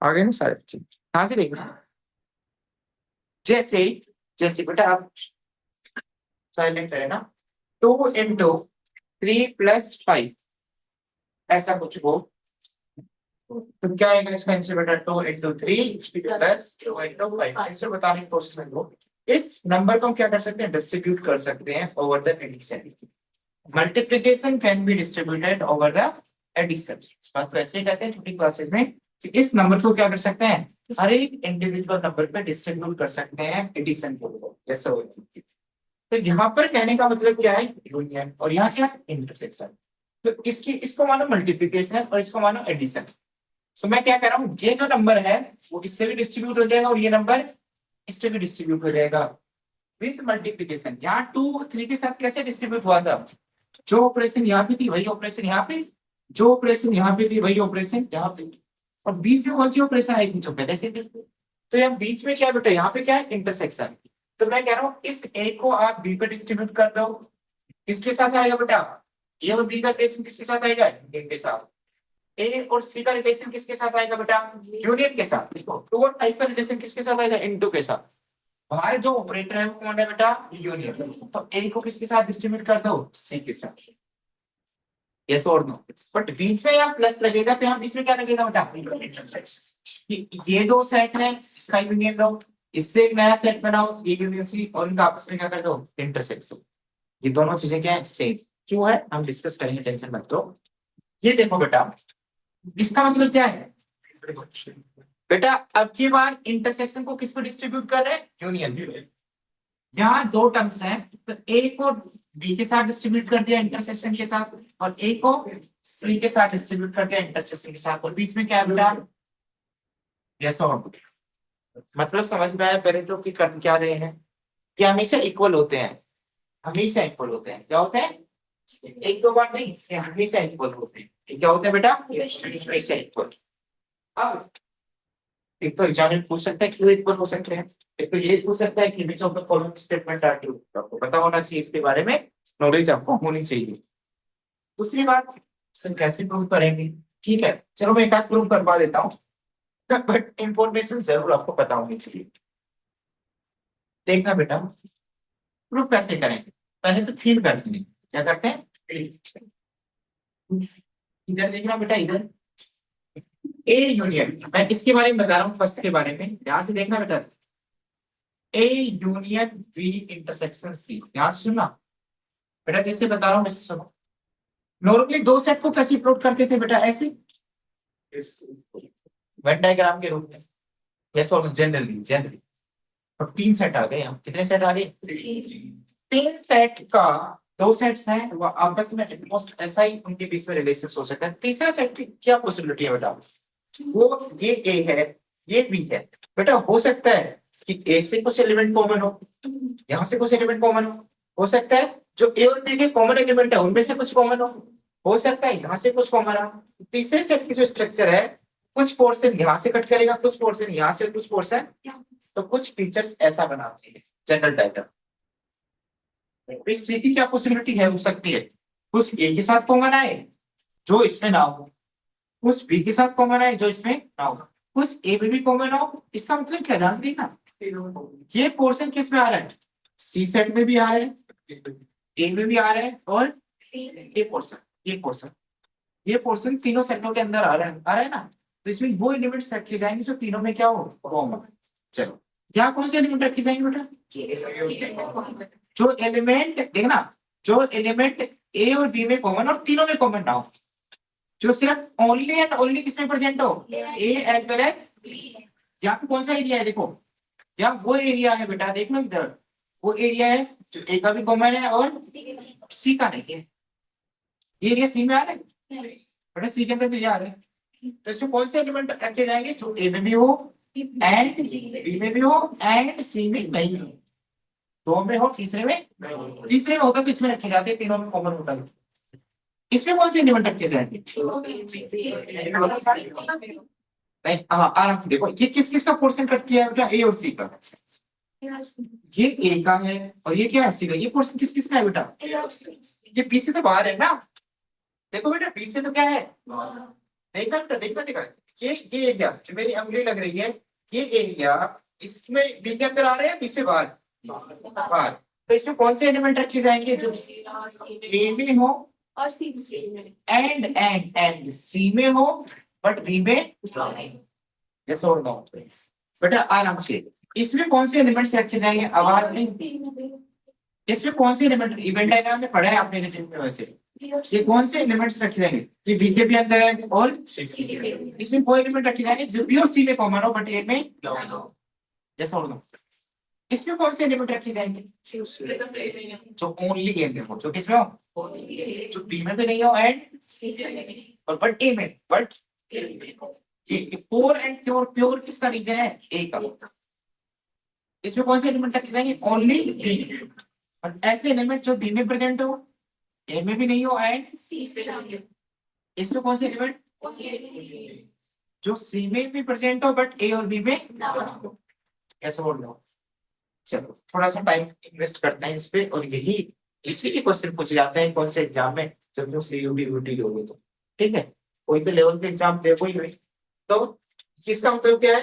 आगे ना सारे ठीक कहाँ से देखना। जैसे जैसे बेटा आप साइलेंट है ना, 2 into 3 + 5 ऐसा कुछ हो, तो क्या आएगा इसका आंसर बेटा? 2 into 3 + 2 into 5। आंसर बताने की कोशिश में दो। इस नंबर को हम क्या कर सकते हैं? डिस्ट्रीब्यूट कर सकते हैं over the addition. Multiplication can be distributed over the addition. इस बात को ऐसे ही कहते हैं छोटी क्लासेस में कि इस नंबर को क्या कर सकते हैं? हर एक इंडिविजुअल नंबर पे डिस्ट्रीब्यूट कर सकते हैं एडिशन के लिए, जैसे हो। तो यहाँ पर कहने का मतलब क्या है? यूनियन। और यहाँ क्या? इंटरसेक्शन। तो इसकी इसको मानो मल्टीप्लिकेशन और इसको मानो एडिशन। तो मैं क्या कर रहा हूँ, ये जो नंबर है वो इससे भी डिस्ट्रीब्यूट हो जाएगा और ये नंबर इससे भी डिस्ट्रीब्यूट हो जाएगा विद मल्टीप्लिकेशन। यहाँ 2 3 के साथ कैसे डिस्ट्रीब्यूट हुआ था? जो ऑपरेशन यहाँ पे थी वही ऑपरेशन यहाँ पे, जो ऑपरेशन यहाँ पे थी वही ऑपरेशन यहाँ पे, और बीच में कौन सी ऑपरेशन आई थी? जो पहले से थी। तो यहाँ बीच में क्या है बेटा? यहाँ पे क्या है? इंटरसेक्शन। तो मैं कह रहा हूँ इस ए को आप बी पे डिस्ट्रीब्यूट कर दो, किसके साथ आएगा बेटा? ए और बी का रिलेशन किसके साथ आएगा? यूनियन के साथ। ए और सी का रिलेशन किसके साथ आएगा बेटा? यूनियन के साथ। देखो 2 और 5 का रिलेशन किसके साथ आएगा? इनटू के साथ। बाहर जो ऑपरेटर है वो कौन है बेटा? यूनियन। तो ए को किसके साथ डिस्ट्रीब्यूट कर दो? सी के साथ। यस और नो? बट बीच में यहाँ प्लस लगेगा, तो यहाँ बीच में क्या लगेगा बेटा? ये दो सेट है, इसका यूनियन लो, इससे एक नया सेट बनाओ, ये यूनियन सी, और इनका आपस में क्या कर दो? इंटरसेक्शन। ये दोनों चीजें क्या है? सेम। क्यों है? हम डिस्कस करेंगे, टेंशन मत लो। ये देखो बेटा, इसका मतलब क्या है बेटा? अब की बार इंटरसेक्शन को किस पे डिस्ट्रीब्यूट कर रहे हैं? यूनियन। यहाँ 2 टर्म्स हैं, तो ए को बी के साथ डिस्ट्रीब्यूट कर दिया इंटरसेक्शन के साथ, और ए को सी के साथ डिस्ट्रीब्यूट कर दिया इंटरसेक्शन के साथ, और बीच में क्या है बेटा? यस और मतलब समझ में आया पहले तो कि कर क्या रहे हैं? कि हमेशा इक्वल होते हैं, हमेशा इक्वल होते हैं। क्या होते हैं? एक दो बार नहीं, ये हमेशा इक्वल होते हैं। ये क्या होते हैं बेटा? हमेशा इक्वल। अब एक तो एग्जाम में पूछ सकता है क्यों इक्वल हो सकते हैं, एक तो ये पूछ सकता है कि which of the following statement are true. आपको पता होना चाहिए, इसके बारे में नॉलेज आपको होनी चाहिए। दूसरी बात, सर कैसे प्रूव करेंगे? ठीक है, चलो मैं एक आध प्रूव करवा देता हूँ, बट इंफॉर्मेशन जरूर आपको पता होनी चाहिए। देखना बेटा, प्रूफ कैसे करेंगे? पहले तो फील करते हैं। क्या करते हैं? इधर देखना बेटा, इधर ए यूनियन, मैं इसके बारे में बता रहा हूँ फर्स्ट के बारे में, ध्यान से देखना बेटा। A union B intersection C, ध्यान से सुनना बेटा, जैसे बता रहा हूँ वैसे सुनो। नॉर्मली 2 सेट को कैसे प्लॉट करते थे बेटा? ऐसे वेन डायग्राम के रूप में, जैसे जनरली जनरली। और 3 सेट आ गए, हम कितने सेट आ गए? 3 सेट का 2 सेट्स हैं वो आपस में ऑलमोस्ट ऐसा ही उनके बीच में रिलेशन हो सकता है। तीसरा सेट की क्या पॉसिबिलिटी है बेटा? वो ये ए है, ये बी है बेटा। हो सकता है कि ए से कुछ एलिमेंट कॉमन हो, यहाँ से कुछ एलिमेंट कॉमन हो सकता है जो ए और बी के कॉमन एलिमेंट है उनमें से कुछ कॉमन हो सकता है यहाँ से कुछ कॉमन हो। तीसरे सेट की जो स्ट्रक्चर है, कुछ पोर्शन यहाँ से कट करेगा, कुछ पोर्शन यहाँ से, कुछ पोर्शन, तो कुछ फीचर्स ऐसा बनाते हैं जनरल डायग्राम। इस सी की क्या पॉसिबिलिटी है? हो सकती है कुछ ए के साथ कॉमन आए जो इसमें ना हो, कुछ बी के साथ कॉमन आए जो इसमें ना हो, कुछ ए में भी कॉमन हो। इसका मतलब क्या? ध्यान से देखना, ये पोर्शन किस में आ रहा है? सी सेट में भी आ रहा है, ए में भी आ रहा है, और ये पोर्शन, ये पोर्शन, ये पोर्शन तीनों सेटों के अंदर आ रहा है ना। तो इसमें वो एलिमेंट रखे जाएंगे जो तीनों में क्या हो? कॉमन। चलो, यहाँ कौन से एलिमेंट रखे जाएंगे बेटा? जो एलिमेंट देखना, जो एलिमेंट ए और बी में कॉमन और तीनों में कॉमन ना हो, जो सिर्फ ओनली एंड ओनली किसमें प्रेजेंट हो? ए एज वेल एज। यहाँ पे कौन सा एरिया है? देखो, यहाँ वो एरिया है बेटा, देख लो इधर, वो एरिया है जो ए का भी कॉमन है और सी का नहीं है। ये एरिया सी में आ रहा है बेटा, सी के अंदर भी आ रहा है। तो इसमें कौन से एलिमेंट रखे जाएंगे? जो ए में भी हो एंड बी में भी हो एंड सी में नहीं हो, 2 में हो, तीसरे में होता तो इसमें रखे जाते, तीनों में कॉमन होता है। इसमें कौन से एलिमेंट रखे जाएंगे? नहीं, हाँ आराम से देखो, ये किस किस का पोर्शन कट किया है बेटा? ए और सी का। ये ए का है और ये क्या है सी का। ये पोर्शन किस किस का है बेटा? ये बी से तो बाहर है ना। देखो बेटा बी से तो क्या है, देखना बेटा देखना देखा। ये एरिया जो मेरी उंगली लग रही है, ये एरिया इसमें बी के अंदर आ रहे हैं बी से बाहर? बाहर। तो इसमें कौन से एलिमेंट रखे जाएंगे जो ए में हो और सी एंड सी में हो बट बी में जैसे और नो। बेटा आराम से इसमें कौन से एलिमेंट्स रखे जाएंगे? आवाज नहीं। इसमें कौन से एलिमेंट इवेंट डायग्राम में पढ़ा है आपने रिजल्ट में? वैसे ये कौन से एलिमेंट्स रखे जाएंगे? ये बी के भी अंदर है और इसमें कोई एलिमेंट रखे जाएंगे जो बी और सी में कॉमन हो बट ए में जैसे और नो। इसमें कौन से एलिमेंट रखे जाएंगे जो ओनली ए में हो, जो किसमें हो, जो बी में भी नहीं हो एंड और बट ए में। बट ये प्योर एंड प्योर किसका रीजन है? ए का। इसमें कौन से एलिमेंट रखे जाएंगे? Only B. और ऐसे एलिमेंट जो बी में प्रेजेंट हो, ए में भी नहीं हो एंड इसमें कौन से एलिमेंट जो सी में भी प्रेजेंट हो बट ए और बी में ऐसा बोल रहा हूँ। चलो थोड़ा सा टाइम इन्वेस्ट करते हैं इस पे, और यही इसी के क्वेश्चन पूछे जाते हैं कौन से एग्जाम में जब जो सीयूटी यूटी दोगे तो। ठीक है, कोई तो लेवल के एग्जाम देखो ही नहीं। तो इसका मतलब क्या है?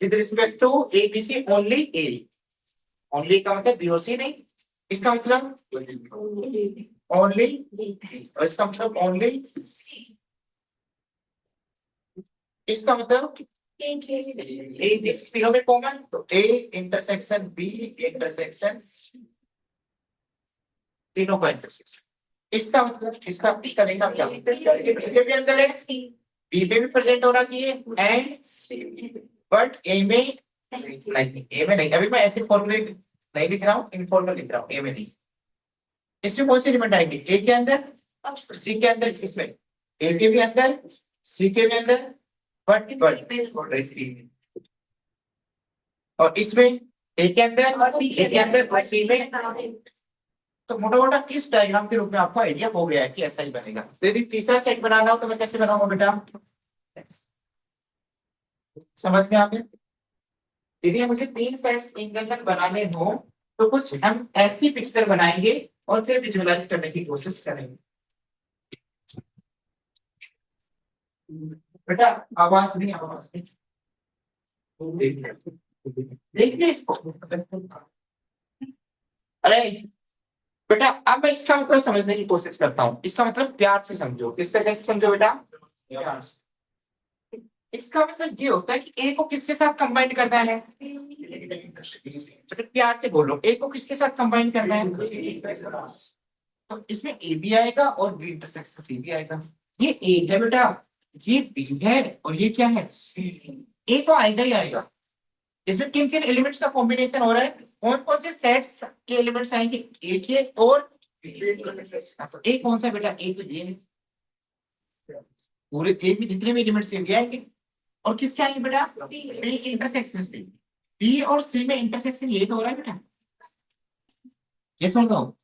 With respect to A B C only A. Only का मतलब बी और सी नहीं। इसका मतलब ओनली, और इसका मतलब ओनली। इसका मतलब ए बी सी तीनों में कॉमन, तो ए इंटरसेक्शन बी इंटरसेक्शन तीनों का इंटरसेक्शन। इसका मतलब इसका देखना क्या बी के भी अंदर है, बी में भी प्रेजेंट होना चाहिए एंड बट ए में नहीं। ए में नहीं, अभी मैं ऐसे फॉर्मूले नहीं लिख रहा हूँ, इनफॉर्मल लिख रहा हूँ। ए में नहीं। इसमें कौन से एलिमेंट आएंगे? ए के अंदर सी के अंदर। इसमें ए के भी अंदर सी के भी अंदर बट और इसमें ए के अंदर और सी में। तो मोटा मोटा किस डायग्राम के रूप में आपको आइडिया हो गया है कि ऐसा ही बनेगा। तो यदि तीसरा सेट बनाना हो तो मैं कैसे बनाऊंगा बेटा? समझ में आ गया? यदि मुझे 3 सेट्स इन जनरल बनाने हो तो कुछ हम ऐसी पिक्चर बनाएंगे और फिर विजुअलाइज करने की कोशिश करेंगे। बेटा आवाज नहीं देखिए इसको। अरे बेटा अब मैं इसका मतलब समझने की कोशिश करता हूँ। इसका मतलब प्यार से समझो। किस तरह से समझो बेटा? प्यार से। इसका मतलब ये होता है कि ए को किसके साथ कंबाइन करना है? प्यार से बोलो, ए को किसके साथ कंबाइन करना है? तो इसमें ए भी आएगा और बी इंटरसेक्शन सी भी आएगा। ये ए है बेटा, ये बी है और ये क्या है? सी। ए तो आएगा ही आएगा। इसमें किन किन एलिमेंट्स का कॉम्बिनेशन हो रहा है? कौन कौन से सेट्स के एलिमेंट्स आएंगे? ए के और ए कौन सा बेटा? ए तो ये पूरे ए में जितने भी एलिमेंट्स आएंगे और किसके आएंगे बेटा? बी इंटरसेक्शन से। बी और सी में इंटरसेक्शन ये तो हो रहा है बेटा। ये सुन लो,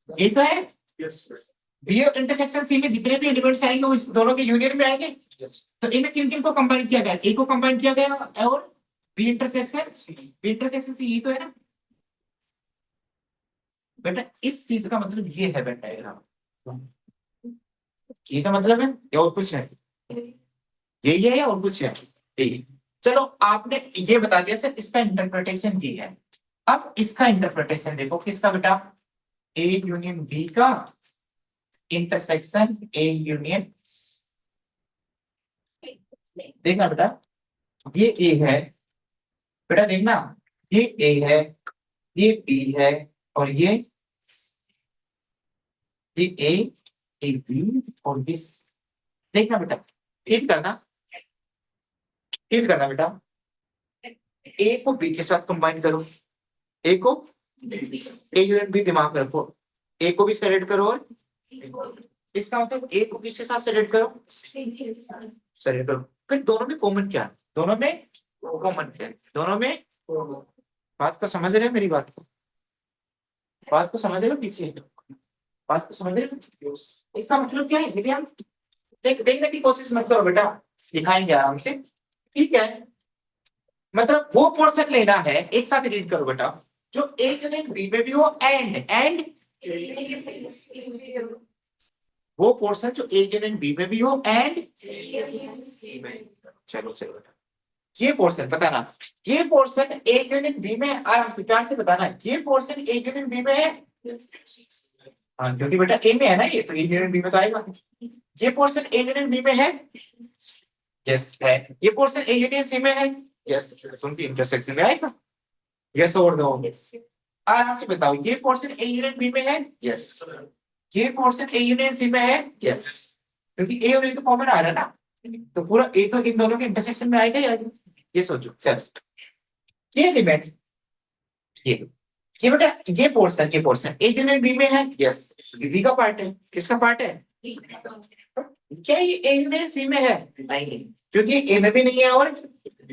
ये तो है। बी और इंटरसेक्शन सी में जितने भी एलिमेंट्स आएंगे वो इस दोनों के यूनियन में आएंगे। तो इनमें किन किन को कंबाइन किया गया? ए को कंबाइन किया गया और बी इंटरसेक्शन सी ये तो है ना बेटा। इस चीज का मतलब ये है बेटा डायग्राम। ये तो मतलब है या और कुछ है? यही है या और कुछ है? यही। चलो आपने ये बता दिया सर, इसका इंटरप्रिटेशन ये है। अब इसका इंटरप्रिटेशन देखो किसका बेटा? ए यूनियन बी का इंटरसेक्शन ए यूनियन। देखना बेटा, ये ए है बेटा, देखना ये ए है, ये बी है और ये ए, ये बी और ये C। देखना बेटा, फील करना बेटा। ए को बी के साथ कंबाइन करो, ए को ए यूनिट बी दिमाग में रखो। ए को भी सेलेक्ट करो और इसका मतलब ए को किसके साथ सेलेक्ट करो? सेलेक्ट करो। फिर दोनों में कॉमन क्या है? दोनों में कॉमन क्या है? दोनों में बात को समझ रहे हो? मेरी बात को समझ रहे हो? पीछे बात को समझ रहे हो? इसका मतलब क्या है? यदि हम देखने की कोशिश मत करो बेटा, दिखाएंगे आराम से। ठीक है, मतलब वो पोर्शन लेना है, एक साथ रीड करो बेटा। जो ए यूनियन बी में भी हो एंड वो पोर्शन जो ए यूनियन बी में भी हो एंड चलो चलो ये पोर्शन बताना, ये पोर्शन ए यूनियन बी में, आराम से प्यार से बताना, ये पोर्शन ए यूनियन बी में है। हाँ क्योंकि बेटा ए में है ना, ये तो ए यूनियन बी में तो आएगा। ये पोर्शन ए यूनियन बी में है, यस है। ये पोर्शन ए यूनियन सी में है, यस, उनकी इंटरसेक्शन में आएगा, यस और नो। आराम से बताओ, ये पोर्शन ए यूनियन बी में है, यस। ये पोर्शन ए यूनियन सी में है, यस, क्योंकि ए और ए तो कॉमन आ रहा है ना, तो पूरा ए तो इन दोनों के इंटरसेक्शन में आएगा ही आएगा। ये सोचो, चल ये एलिमेंट, ये बेटा ये पोर्शन ए यूनियन बी में है, यस, बी का पार्ट है। किसका पार्ट है? क्या ये ए यूनियन सी में है? नहीं, क्योंकि ए में भी नहीं है और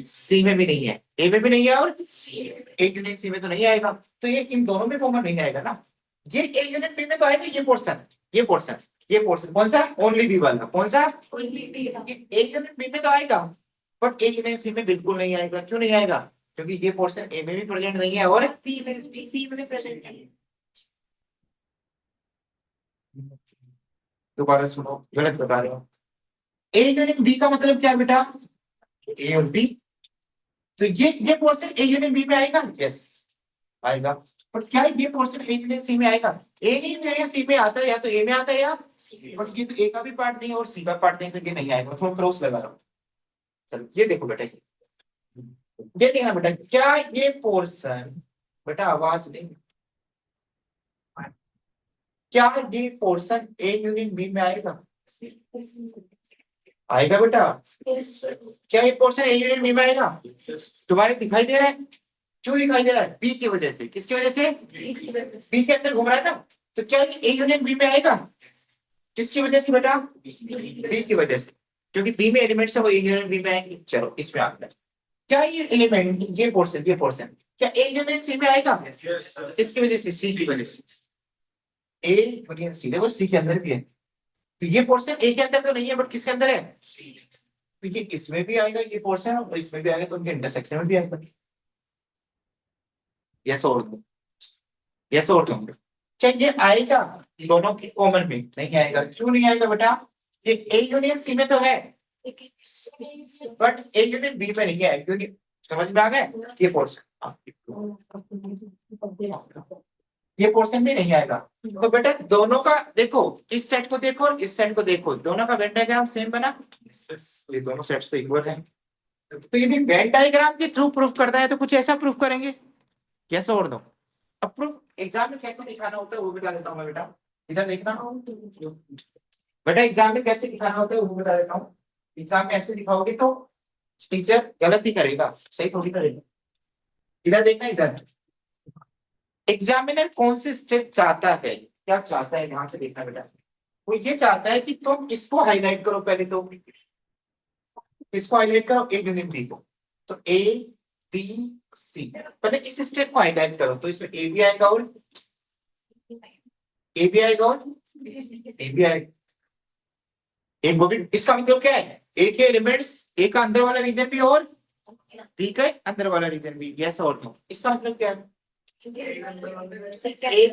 सी में भी नहीं है, ए में भी नहीं है और ए यूनियन सी में तो नहीं आएगा, तो ये इन दोनों में कॉमन नहीं आएगा ना। ये ए यूनियन बी में तो आएगा, ये पोर्शन कौन सा? ओनली बी वाला। कौन सा? ए यूनियन बी में तो आएगा, बट ए यूनियन सी में बिल्कुल नहीं आएगा। क्यों नहीं आएगा? क्योंकि ये पोर्शन ए में भी प्रेजेंट नहीं है और सी में भी प्रेजेंट नहीं है। दोबारा सुनो, गलत बता रहे हो। ए यूनियन बी का मतलब क्या है बेटा? ए और बी, तो ये पोर्शन ए यूनियन बी में आएगा, यस आएगा, बट क्या ये पोर्शन ए यूनियन सी में आएगा? ए यूनियन सी में आता है, या तो ए में आता है या, बट ये तो ए का भी पार्ट नहीं है और सी का पार्ट नहीं है, तो ये नहीं आएगा। थोड़ा क्रॉस लगा रहा हूं। चलो ये देखो बेटा, ये देखना बेटा, क्या ये पोर्शन, बेटा आवाज नहीं, क्या ये पोर्शन ए यूनियन बी में आएगा? आएगा बेटा। क्या ये पोर्शन ए यूनियन बी में आएगा? तुम्हारे दिखाई दे रहा है? क्यों दिखाई दे रहा है? बी की वजह से। किसकी वजह से? बी के अंदर घूम रहा है ना, तो क्या ये ए यूनियन बी में आएगा? किसकी वजह से बेटा? बी की वजह से, क्योंकि बी में एलिमेंट्स है वो ए यूनियन बी में आएंगे। चलो इसमें आता है, क्या ये एलिमेंट, ये पोर्शन क्या ए यूनियन सी में आएगा? इसकी वजह से, सी की वजह से। ए यूनियन सी, देखो सी के अंदर भी है, तो ये पोर्शन ए के अंदर तो नहीं है, बट किसके अंदर है? तो ये इसमें भी आएगा ये पोर्शन, और इसमें भी आएगा, तो उनके इंटरसेक्शन में भी आएगा। यस और नो, यस और नो। क्या ये आएगा दोनों की कॉमन में? नहीं आएगा। क्यों नहीं आएगा बेटा? ये ए यूनियन सी में तो है, बट ए यूनियन बी में नहीं है, क्योंकि समझ में आ गया? ये पोर्शन भी नहीं आएगा। तो बेटा दोनों का देखो, इस सेट को देखो और इस सेट को देखो, दोनों का वेन डायग्राम सेम बना, ये दोनों सेट्स तो इक्वल है। तो यदि वेन डायग्राम के थ्रू प्रूफ करना है तो कुछ ऐसा प्रूफ करेंगे। कैसे और दो, अब प्रूफ एग्जाम में कैसे दिखाना होता है वो बता देता हूँ मैं बेटा, इधर देखना बेटा, एग्जाम में कैसे दिखाना होता है वो बता देता हूँ। एग्जाम में ऐसे दिखाओगे तो टीचर गलत ही करेगा, सही थोड़ी करेगा। इधर देखना, इधर एग्जामिनर कौन से स्टेप चाहता है, क्या चाहता है, ध्यान से देखना बेटा। वो ये चाहता है कि तुम इसको हाईलाइट करो पहले, तो इसको हाईलाइट करो ए यूनियन बी को, तो ए बी सी, पहले इस स्टेप को हाईलाइट करो, तो इसमें ए भी आएगा और ए भी आएगा और ए भी आएगा। एक वो भी, इसका मतलब क्या है? ए के एलिमेंट्स, ए का अंदर वाला रीजन भी और बी का अंदर वाला रीजन भी, यस और नो। इसका मतलब क्या है? ए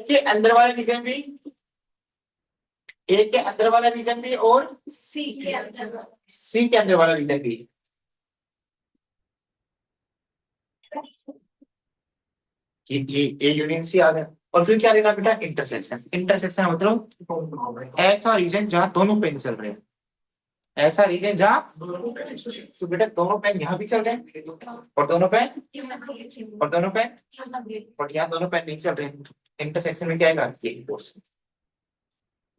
के अंदर वाला रीजन भी, ए के अंदर वाला रीजन भी और सी के अंदर वाला रीजन भी। ये ए यूनियन सी आ गया, और फिर क्या लेना बेटा? इंटरसेक्शन। इंटरसेक्शन मतलब ऐसा रीजन जहां दोनों पेन चल रहे हैं, ऐसा रीजन जहां, तो बेटा दोनों पेन यहाँ भी चल रहे हैं और दोनों पेन और यहाँ दोनों पेन नहीं चल रहे हैं, इंटरसेक्शन में क्या आएगा?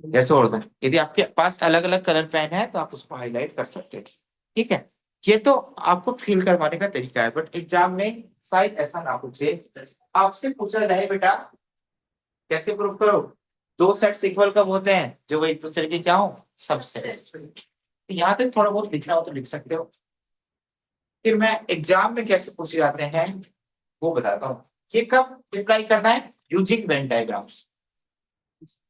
जैसे और दो, यदि आपके पास अलग अलग कलर पेन है तो आप उसको हाईलाइट कर सकते हैं, ठीक है। ये तो आपको फील करवाने का तरीका है, बट एग्जाम में शायद ऐसा ना पूछे, आपसे पूछा जाए बेटा कैसे प्रूव करो, दो सेट्स इक्वल कब होते हैं? जो वो एक दूसरे के क्या हो, सबसेट। यहाँ तक थोड़ा बहुत लिखना हो तो लिख सकते हो, फिर मैं एग्जाम में कैसे पूछे जाते हैं वो बताता हूँ। ये कब रिप्लाई करना है? यूजिंग वेन डायग्राम्स,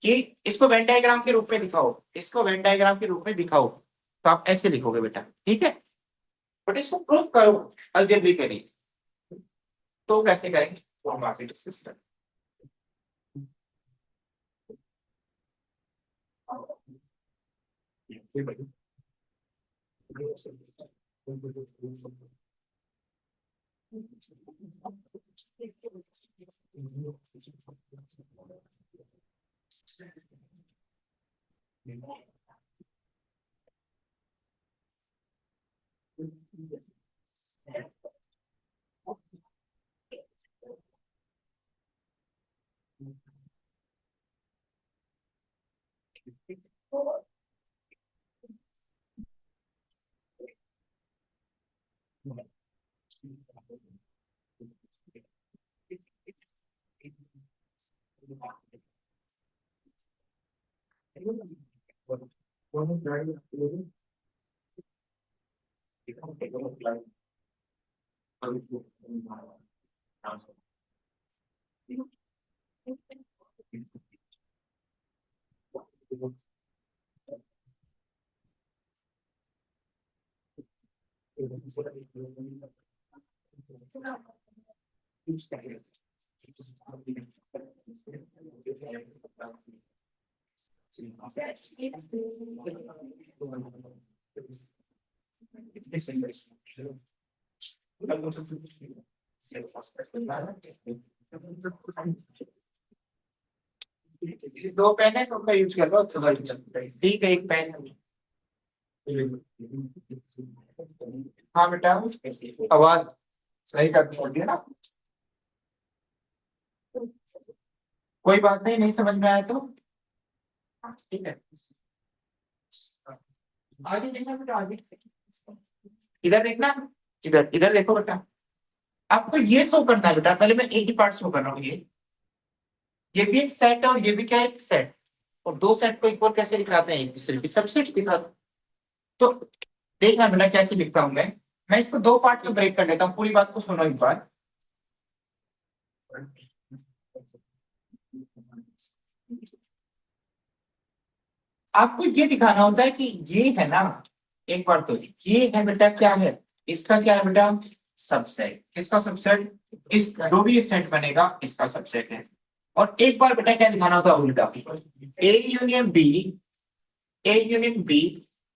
कि इसको वेन डायग्राम के रूप में दिखाओ, इसको वेन डायग्राम के रूप में दिखाओ, तो आप ऐसे लिखोगे बेटा, ठीक है। बट इसको प्रूफ करो अलजेब्रिकली, तो कैसे करेंगे? वो हम आगे डिस्कस करें। दो पेन है तो उनका यूज कर लो तो ठीक है। एक पेन है। हाँ बेटा आवाज सही कर दिया ना। कोई बात नहीं, नहीं समझ में आया तो ठीक है। आगे देखना बेटा, आगे इधर देखना, इधर इधर देखो बेटा। आपको ये शो करना है बेटा, पहले मैं एक ही पार्ट शो कर रहा हूँ। ये भी एक सेट है और ये भी क्या है, एक सेट। और दो सेट को इक्वल कैसे दिखाते हैं, एक दूसरे की सबसेट दिखाते हैं। तो देखना बेटा कैसे लिखता हूं मैं इसको दो पार्ट में ब्रेक कर लेता हूँ, पूरी बात को सुनो एक बार। आपको ये दिखाना होता है कि ये है ना, एक बार तो ये है बेटा, क्या है इसका, क्या है बेटा, सबसेट। किसका सबसेट, इस जो भी सेट बनेगा इसका सबसेट है। और एक बार बेटा क्या दिखाना होता है, उल्टा। A union B, A union B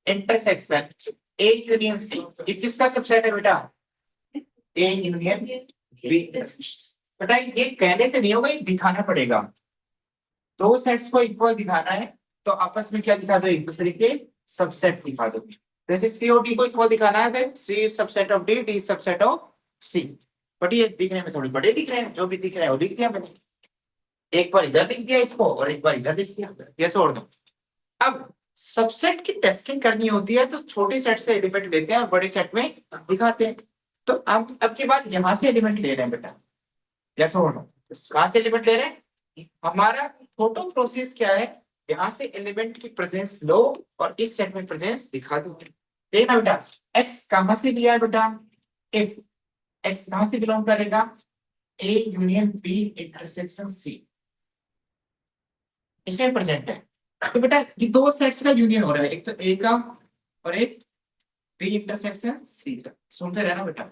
intersection A union C, ये किसका सबसेट है बेटा, ए यूनियन बी। बेटा ये कहने से नहीं होगा, ये दिखाना पड़ेगा। दो सेट्स को इक्वल दिखाना है तो आपस में क्या दिखा दो, एक दूसरे के सबसेट दिखा दो। जैसे सी और डी को इक्वल दिखाना है तो C is subset of D, D is subset of C. But ये दिखने में थोड़ी बड़े दिख रहे हैं, जो भी दिख रहे हैं वो लिख दिया मैंने। एक बार इधर लिख दिया इसको और एक बार इधर लिख दिया, ये छोड़ दो। अब सबसेट की टेस्टिंग करनी होती है तो छोटे सेट से एलिमेंट लेते हैं और बड़े सेट में दिखाते हैं। तो अब की बात यहां से एलिमेंट ले रहे हैं बेटा, जैसे हो कहां से एलिमेंट ले रहे हैं, हमारा टोटल प्रोसेस क्या है, यहां से एलिमेंट की प्रेजेंस लो और इस सेट में प्रेजेंस दिखा दो। देखना बेटा एक्स कहां से लिया है बेटा, इफ एक्स कहां से बिलोंग करेगा, A union B intersection C, इसमें प्रेजेंट है। तो बेटा ये दो सेट्स का यूनियन हो रहा है, एक तो ए का और एक बी इंटरसेक्शन सी का। सुनते रहना बेटा,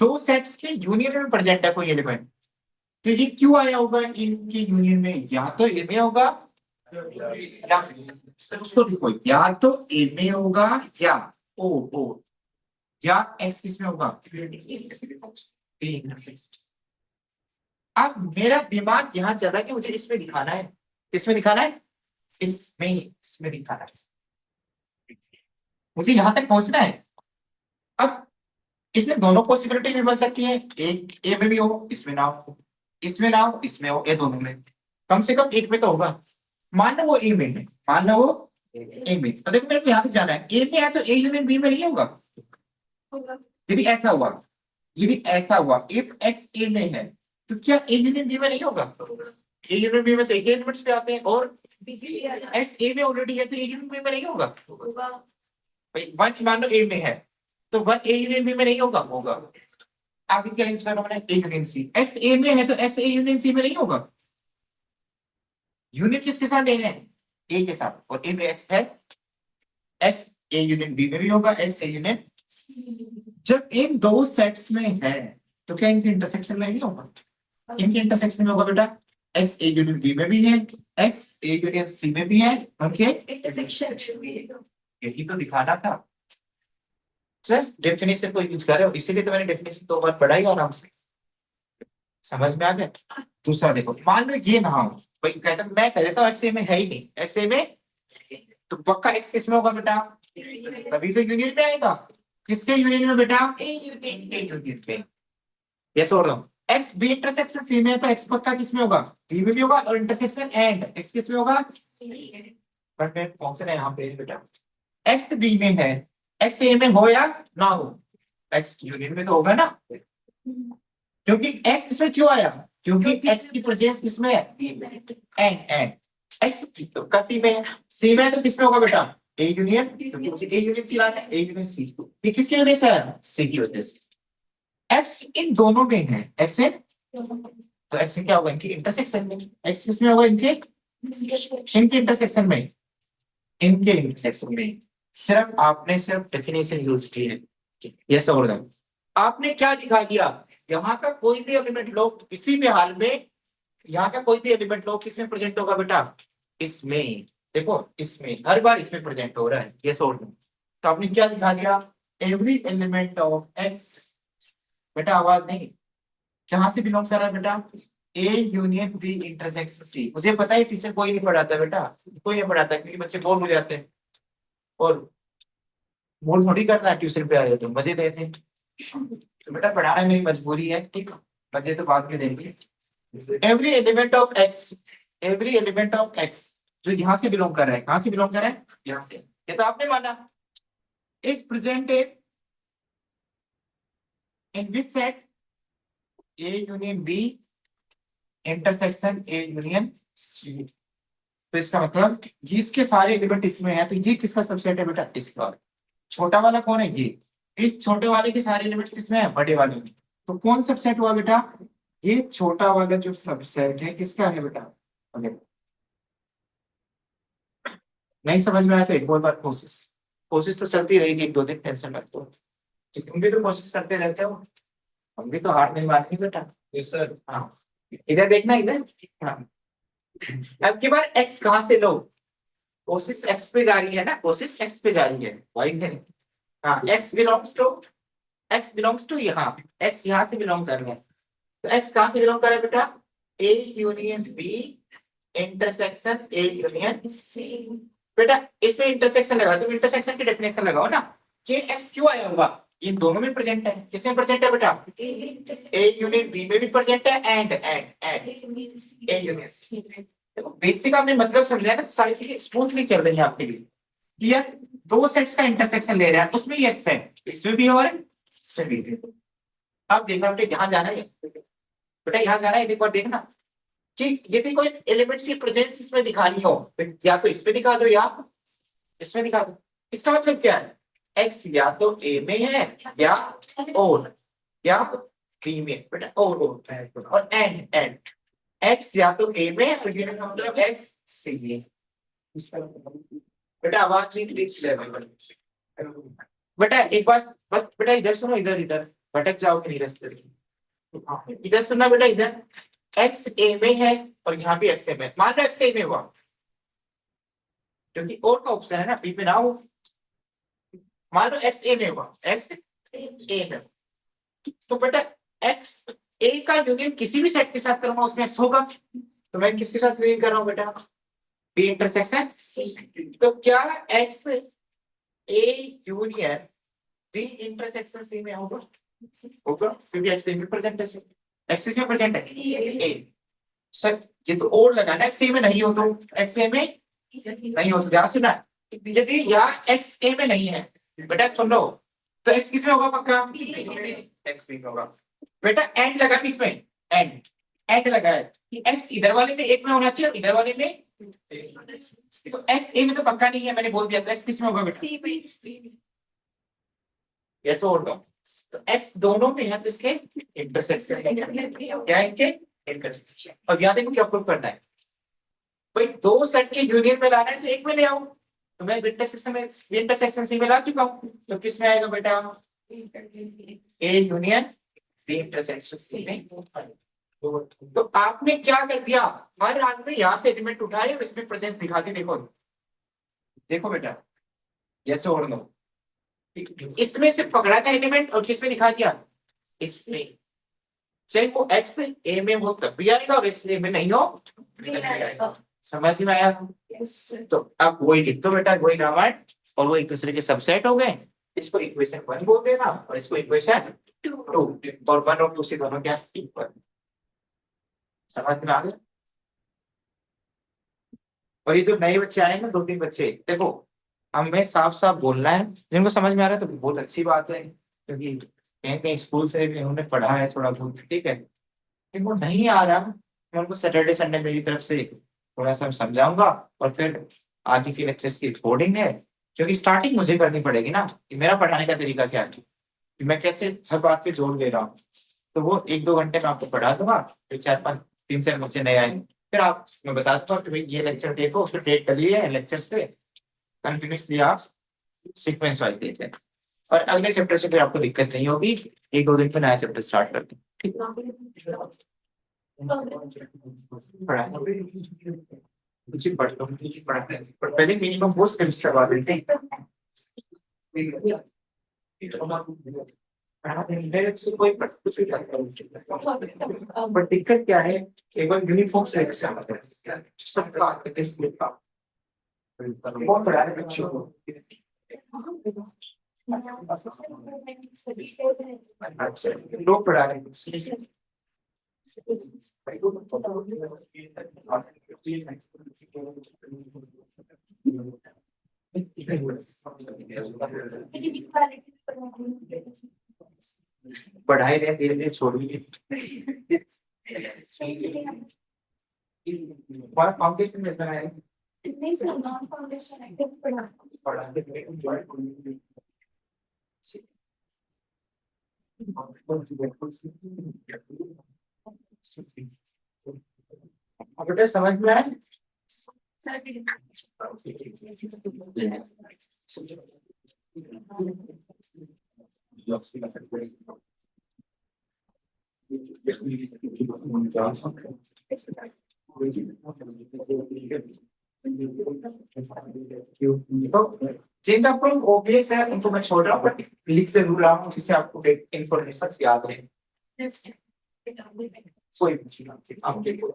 दो सेट्स के यूनियन में प्रेजेंट है कोई एलिमेंट, तो ये क्यों आया होगा इनके यूनियन में, या तो ए में होगा या उसको देखो, या तो ए में होगा या ओ या एक्स किस में होगा। अब मेरा दिमाग यहाँ चल रहा है कि मुझे इसमें दिखाना है, इसमें दिखाना है, इसमें दिखाना है, मुझे यहां तक पहुंचना है। अब इसमें दोनों पॉसिबिलिटी भी बन सकती है, एक ए में भी हो इसमें ना हो, इसमें ना हो इसमें हो, ये दोनों में कम से कम एक में तो होगा। मान लो वो ए में है, मान लो वो ए में, तो देखो मेरे को यहाँ पे जाना है, ए में है तो ए यूनियन बी में नहीं होगा। यदि ऐसा हुआ, यदि ऐसा हुआ इफ एक्स ए में है तो क्या ए यूनियन बी में नहीं होगा, ए यूनियन बी में तो एक एलिमेंट्स पे आते हैं और एक्स ए में ऑलरेडी है तो ए यूनियन बी में नहीं होगा। भाई वन मान लो ए में है तो वन ए यूनियन बी में नहीं होगा, होगा। आगे क्या यूज करना मैंने, ए यूनियन सी, एक्स ए में है तो एक्स ए यूनियन सी में नहीं होगा। यूनियन किसके साथ ले रहे हैं, ए के साथ, और ए में एक्स है, एक्स ए यूनियन बी में भी होगा, एक्स ए यूनियन। जब इन दो सेट्स में है तो क्या इनके इंटरसेक्शन में नहीं होगा? इनके इंटरसेक्शन में होगा बेटा, एक्स ए यूनियन बी में भी है, एक्स ए यूनियन सी में भी है, उनके इंटरसेक्शन भी है। यही तो दिखाना था। जस्ट डेफिनेशन को यूज कर रहे हो, इसीलिए तो मैंने डेफिनेशन 2 बार पढ़ाई आराम से। समझ में आ गया? दूसरा देखो, मान लो ये ना हो, कोई कहता मैं कह देता हूँ एक्स ए में है ही नहीं, एक्स ए में तो पक्का एक्स किस में होगा बेटा? तभी तो यूनियन में आएगा। किसके यूनियन में बेटा? यूनियन में। यस और no, X B intersection C में है तो एक्स पक्का किस में होगा? डी में भी होगा, और इंटरसेक्शन एंड एक्स किस में होगा? परफेक्ट फंक्शन है यहाँ पे बेटा। एक्स बी में है, एक्स ए में हो या ना हो, एक्स यूनियन में तो होगा ना, क्योंकि एक्स इसमें क्यों आया? क्योंकि एक्स की प्रेजेंस किसमें है? एंड एक्स का सी में है, सी में तो किसमें होगा बेटा? ए यूनियन, क्योंकि मुझे ए यूनियन सी लाना है, ए यूनियन सी। ये किसकी वजह से है? सी की वजह से। एक्स इन दोनों में है, एक्स है तो एक्स क्या होगा? इनके इंटरसेक्शन में। एक्स किसमें होगा? इनके इंटरसेक्शन में, इनके इंटरसेक्शन में। सिर्फ आपने सिर्फ डेफिनेशन यूज की है। यस और नो, आपने क्या दिखा दिया? यहाँ का कोई भी एलिमेंट लो किसी भी हाल में, यहाँ का कोई भी एलिमेंट लो किसमें प्रेजेंट होगा बेटा? इसमें। देखो इसमें, हर बार इसमें प्रेजेंट हो रहा है। यस और नो, तो आपने क्या दिखा दिया? एवरी एलिमेंट ऑफ एक्स, बेटा आवाज नहीं, कहां से बिलोंग कर रहा है बेटा? A union B intersection C. मुझे पता है टीचर कोई नहीं पढ़ाता बेटा, कोई नहीं पढ़ाता, क्योंकि बच्चे बोर हो जाते हैं और बोर थोड़ी करना है, ट्यूशन पे आए तो मजे देते हैं। तो बेटा पढ़ाना मेरी मजबूरी है, ठीक है, मजे तो बाद में देंगे। Every element of x, every element of x जो यहाँ से बिलोंग कर रहा है, कहां से बिलोंग कर रहा है? यहाँ से। ये तो आपने माना। Is presented in which set? A union B intersection A union C. तो इसका मतलब ये इसके सारे एलिमेंट इसमें है, तो ये किसका सबसेट है बेटा? इसका। छोटा वाला कौन है? ये। इस छोटे वाले के सारे एलिमेंट किसमें है? बड़े वाले में। तो कौन सबसेट हुआ बेटा? ये छोटा वाला जो सबसेट है किसका है बेटा? अगर नहीं समझ में आया तो एक और बार कोशिश, कोशिश तो चलती रहेगी 1-2 दिन, टेंशन मत लो। तुम भी तो कोशिश करते रहते हो, हम भी तो हार नहीं मानते बेटा। Yes sir. हाँ, इधर देखना, इधर। हाँ, अब की बार एक्स कहां से लो? कोशिश एक्स पे जा रही है ना, कोशिश एक्स पे जा रही है, वाई है। हाँ, X belongs to, X belongs to यहाँ, एक्स यहाँ से बिलोंग कर रहा है, तो एक्स कहां से बिलोंग कर रहा है बेटा? A union B intersection A union C. बेटा इसमें इंटरसेक्शन लगा, तुम इंटरसेक्शन की डेफिनेशन लगाओ ना कि एक्स क्यों आया होगा? ये दोनों में प्रेजेंट है। किसमें प्रेजेंट है बेटा? ए यूनियन बी में भी प्रेजेंट है, एंड ए यूनियन सी। देखो बेसिक आपने मतलब समझा है ना, तो सारी चीजें स्मूथली चल रही है आपके लिए। क्लियर? दो सेट्स का इंटरसेक्शन ले रहे हैं, उसमें ही एक्स है, इसमें भी और इसमें भी। अब देखना बेटा, यहाँ जाना है बेटा, यहाँ जाना है, एक बार देखना कि यदि कोई एलिमेंट्स की प्रेजेंस इसमें दिखानी हो, या तो इसमें दिखा दो या इसमें दिखा दो। इसका मतलब क्या है? एक्स या तो ए में है या और, या बी में बेटा, और एंड एक्स या तो ए में, और ये मतलब एक्स सी में। बेटा आवाज नहीं प्लीज। बेटा एक बार बेटा इधर सुनो, इधर इधर भटक जाओगे नहीं रास्ते से। इधर सुनना बेटा, इधर एक्स ए में है और यहाँ भी एक्स ए में, मान लो एक्स ए में हुआ, क्योंकि और का ऑप्शन है ना, बी में ना हो। मान लो एक्स ए में हुआ, एक्स ए में, तो बेटा एक्स ए का यूनियन किसी भी सेट के साथ करूंगा उसमें एक्स होगा, तो मैं किसके साथ यूनियन कर रहा हूँ बेटा? B intersection C. तो क्या X A union B intersection C में होगा? होगा, क्योंकि एक्स ए में प्रेजेंट है, एक्स में प्रेजेंट है ए। सर ये तो और लगाना, एक्स ए में नहीं हो तो एक्स ए में नहीं हो तो ध्यान सुनना, यदि यहाँ एक्स ए में नहीं है बेटा, सुन लो, तो एक्स किस में होगा पक्का? एक्स में होगा बेटा। एंड लगा बीच में, एंड लगा है कि एक्स इधर वाले में एक में होना चाहिए और इधर वाले में, तो एक्स ए में तो पक्का नहीं है, मैंने बोल दिया, तो एक्स किस में होगा बेटा? यस और नो, तो एक्स दोनों में है तो इसके इंटरसेक्शन क्या है? इनके इंटरसेक्शन। अब यहाँ देखो क्या प्रूव करना है, भाई दो सेट के यूनियन में लाना है तो एक में ले आओ, तो मैं इंटरसेक्शन सी में ला चुका हूँ, तो किस में आएगा बेटा? A union C intersection C में। तो आपने क्या कर दिया, हर आदमी यहाँ से एलिमेंट उठाए और इसमें प्रेजेंस दिखा दी। देखो देखो बेटा, यस और नो, इसमें से पकड़ा था एलिमेंट और किसमें दिखा दिया, इसमें। चाहे वो एक्स ए में हो तब भी आएगा और एक्स ए में नहीं हो तब भी आएगा। समझ में आया? तो अब वही लिख दो बेटा, वही रामायण, और वो एक दूसरे के सबसेट हो गए। इसको इक्वेशन 1 बोल देना और इसको इक्वेशन 2, और 1 और 2 से दोनों क्या इक्वल। समझ में आ गया? और ये जो नए बच्चे आए ना, 2-3 बच्चे, देखो हमें साफ साफ बोलना है। जिनको समझ में आ रहा है तो बहुत अच्छी बात है, क्योंकि कहीं कहीं स्कूल से भी उन्होंने पढ़ा है थोड़ा बहुत, ठीक है। जिनको नहीं आ रहा, मैं उनको सैटरडे संडे मेरी तरफ से थोड़ा सा समझाऊंगा, और फिर आगे के लेक्चर्स की रिकॉर्डिंग है, क्योंकि स्टार्टिंग मुझे करनी पड़ेगी ना कि मेरा पढ़ाने का तरीका क्या है, कि मैं कैसे हर बात पे जोर दे रहा हूँ। तो वो 1-2 घंटे में आपको पढ़ा दूंगा, फिर 4-5 3-4 बच्चे नए आएंगे, फिर आप मैं बता दूंगा कि भाई ये लेक्चर देखो, उस पर डेट डली है लेक्चर्स पे, कंटिन्यूसली आप सीक्वेंस वाइज देख लें, और अगले चैप्टर से फिर आपको दिक्कत नहीं होगी। 1-2 दिन पे नया चैप्टर स्टार्ट कर दें, ठीक है? मुझे पढ़ लो, मुझे पढ़ना है, पर पहले मिनिमम वो स्किल्स करवा देते हैं। कोई कुछ भी करता है, पर दिक्कत क्या है, एक बार यूनिफॉर्म सिलेक्शन सबका बहुत बड़ा है बच्चों को। अच्छा, लोग पढ़ा रहे हैं। पढ़ाई रहे, धीरे धीरे छोड़ भी फाउंडेशन में बनाया नहीं सर, नॉन फाउंडेशन एक्टिव पढ़ा बेटा, समझ में आया? जिनका प्रूफ ऑब्वियस है उनको मैं छोड़ रहा हूँ, बट लिख जरूर रहा हूँ जिससे आपको इंफॉर्मेशन याद रहे। कोई आप देखो,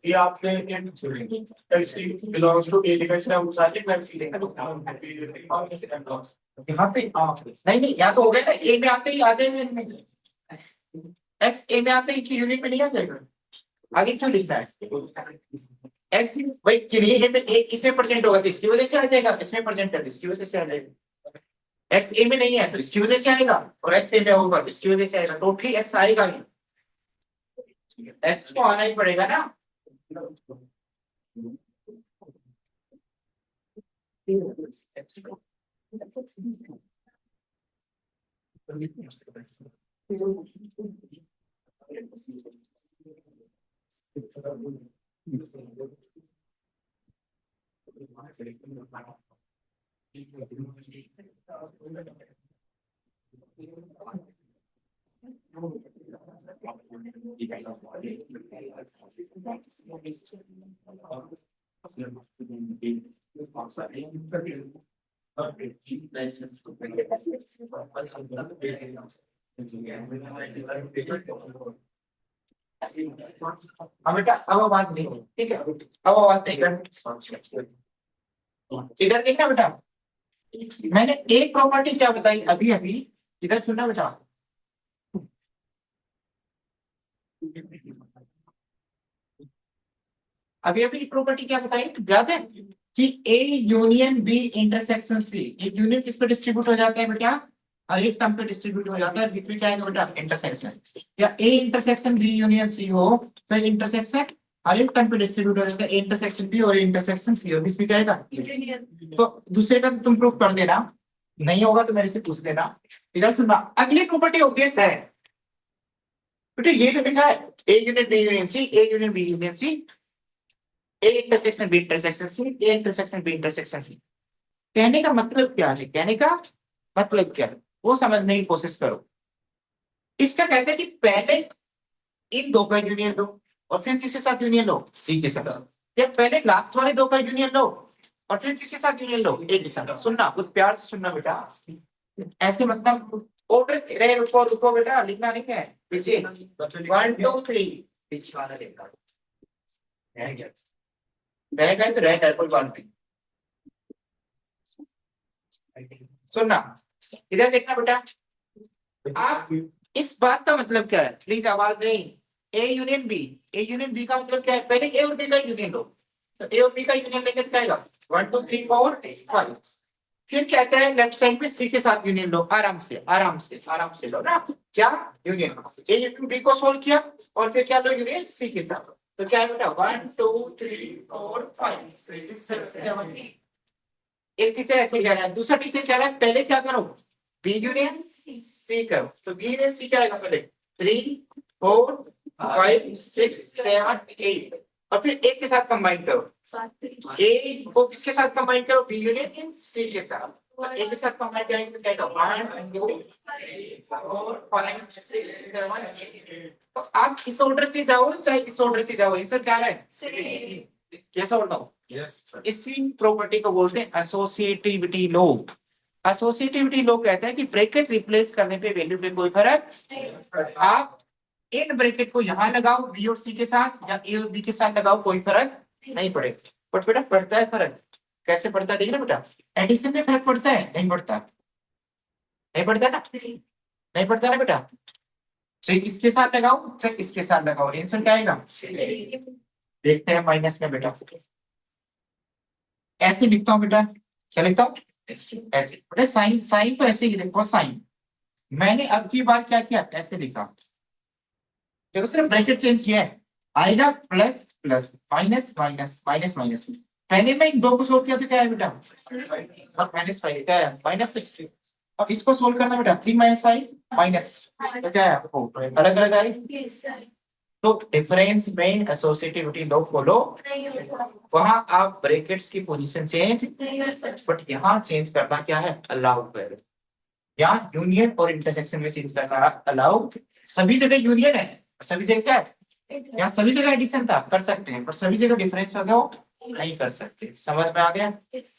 ये आपने बिलोंग्स टू ए लिखा है, हम सारे यहाँ पे नहीं नहीं, यहाँ तो हो गया ना, ए में आते ही आ जाएंगे, एक्स ए में आते ही की यूनिट में नहीं आ जाएगा, आगे क्यों लिखना है एक्स भाई के लिए में एक इसमें परसेंट होगा तो इसकी वजह से आ जाएगा, इसमें परसेंट है तो इसकी वजह से आ जाएगा। एक्स ए में नहीं है तो इसकी वजह से आएगा, और एक्स ए में होगा तो इसकी वजह से आएगा, टोटली एक्स आएगा ही, एक्स को आना ही पड़ेगा ना। हाँ बेटा, अब आवाज नहीं हो, ठीक है, अब आवाज नहीं कर, इधर देखना बेटा, मैंने एक प्रॉपर्टी क्या बताई अभी अभी, इधर सुनना बेटा, अभी अभी प्रॉपर्टी क्या बताई याद है कि A union B intersection C, एक यूनियन किस पे डिस्ट्रीब्यूट हो जाता है बेटा, हर एक टर्म पे डिस्ट्रीब्यूट हो जाता है, बीच में क्या है बेटा इंटरसेक्शन, या A intersection B union C हो तो इंटरसेक्शन हर एक टर्म पे डिस्ट्रीब्यूट हो जाता है, ए इंटरसेक्शन बी और इंटरसेक्शन सी, और बीच में क्या आएगा। तो दूसरे का तुम प्रूफ कर देना, नहीं होगा तो मेरे से पूछ लेना। इधर सुनना, अगली प्रॉपर्टी ऑब्वियस है बेटा, ये तो लिखा है A union B union C, A union B union C, A intersection B intersection C, A intersection B intersection C. कहने का मतलब क्या है, कहने का मतलब क्या है वो समझने की कोशिश करो। इसका कहते हैं कि पहले इन दो का यूनियन लो और फिर किसके साथ यूनियन लो, सी के साथ, या पहले लास्ट वाले दो का यूनियन लो और फिर किसके साथ यूनियन लो, ए के साथ। सुनना कुछ प्यार से सुनना बेटा, ऐसे मतलब ऑर्डर रे, रुको रुको बेटा, लिखना नहीं है पीछे, 1 2 3 पीछे वाला लिखना रहेगा तो रहेगा, कोई बात नहीं। सुनना, इधर देखना बेटा, आप इस बात का मतलब क्या है, प्लीज आवाज नहीं, A union B, A union B का मतलब क्या है, पहले ए और बी का यूनियन लो, तो ए और बी का यूनियन लेंगे तो क्या आएगा 1 2 3 4 5, फिर कहता है लेफ्ट साइड पे सी के साथ यूनियन लो, आराम से आराम से आराम से लो ना, क्या यूनियन, ए यूनियन बी को सोल्व किया और फिर क्या लो यूनियन सी के साथ, तो क्या है बेटा 1 2 3 4 5 6 7 8। एक टीचर ऐसे कह रहा है, दूसरा टीचर कह रहा है पहले क्या करो, बी यूनियन सी करो, तो बी यूनियन सी क्या आएगा पहले 3 4 5 6 7 8, और फिर एक के साथ कंबाइन करो, ए को किसके साथ कंबाइन करो, बी यूनियन सी के साथ, तो एक के साथ कंबाइन करेंगे तो क्या आएगा 1 2 3 4 5 6 7 8। तो आप इस ऑर्डर से जाओ चाहे इस ऑर्डर से जाओ, आंसर क्या है, कैसा ऑर्डर हो। इसी प्रॉपर्टी को बोलते हैं एसोसिएटिविटी लॉ। एसोसिएटिविटी लॉ कहता है कि ब्रैकेट रिप्लेस करने पे वैल्यू पे कोई फर्क, आप इन ब्रैकेट को यहां लगाओ बी और सी के साथ या ए और बी के साथ लगाओ, कोई फर्क नहीं पड़ेगा। बट बेटा पड़ता है फर्क, कैसे पड़ता है देखना बेटा, एडिशन में फर्क पड़ता है, नहीं पड़ता, नहीं पड़ता ना, नहीं पड़ता ना बेटा, चाहे इसके साथ लगाओ चाहे इसके साथ लगाओ, आंसर क्या आएगा। देखते हैं माइनस में बेटा, ऐसे लिखता हूं बेटा, क्या लिखता हूं ऐसे बेटा, साइन साइन तो ऐसे ही लिखो साइन, मैंने अब की बात क्या किया ऐसे लिखा, देखो सिर्फ ब्रैकेट चेंज किया है, आएगा plus plus minus minus minus minus, पहले मैं इन दो को सोल्व किया तो क्या है बेटा -5, क्या है -6, अब इसको सोल्व करना बेटा 3 - 5 माइनस, तो क्या है आपको अलग अलग आए, तो डिफरेंस में एसोसिएटिविटी लॉ फॉलो, वहां आप ब्रैकेट्स की पोजीशन चेंज, बट यहाँ चेंज करना क्या है अलाउ है, यहाँ यूनियन और इंटरसेक्शन में चेंज करना अलाउ, सभी जगह यूनियन है सभी जगह क्या है, यहाँ सभी जगह एडिशन था कर सकते हैं, पर सभी जगह डिफरेंस हो गया नहीं कर सकते, समझ में आ गया।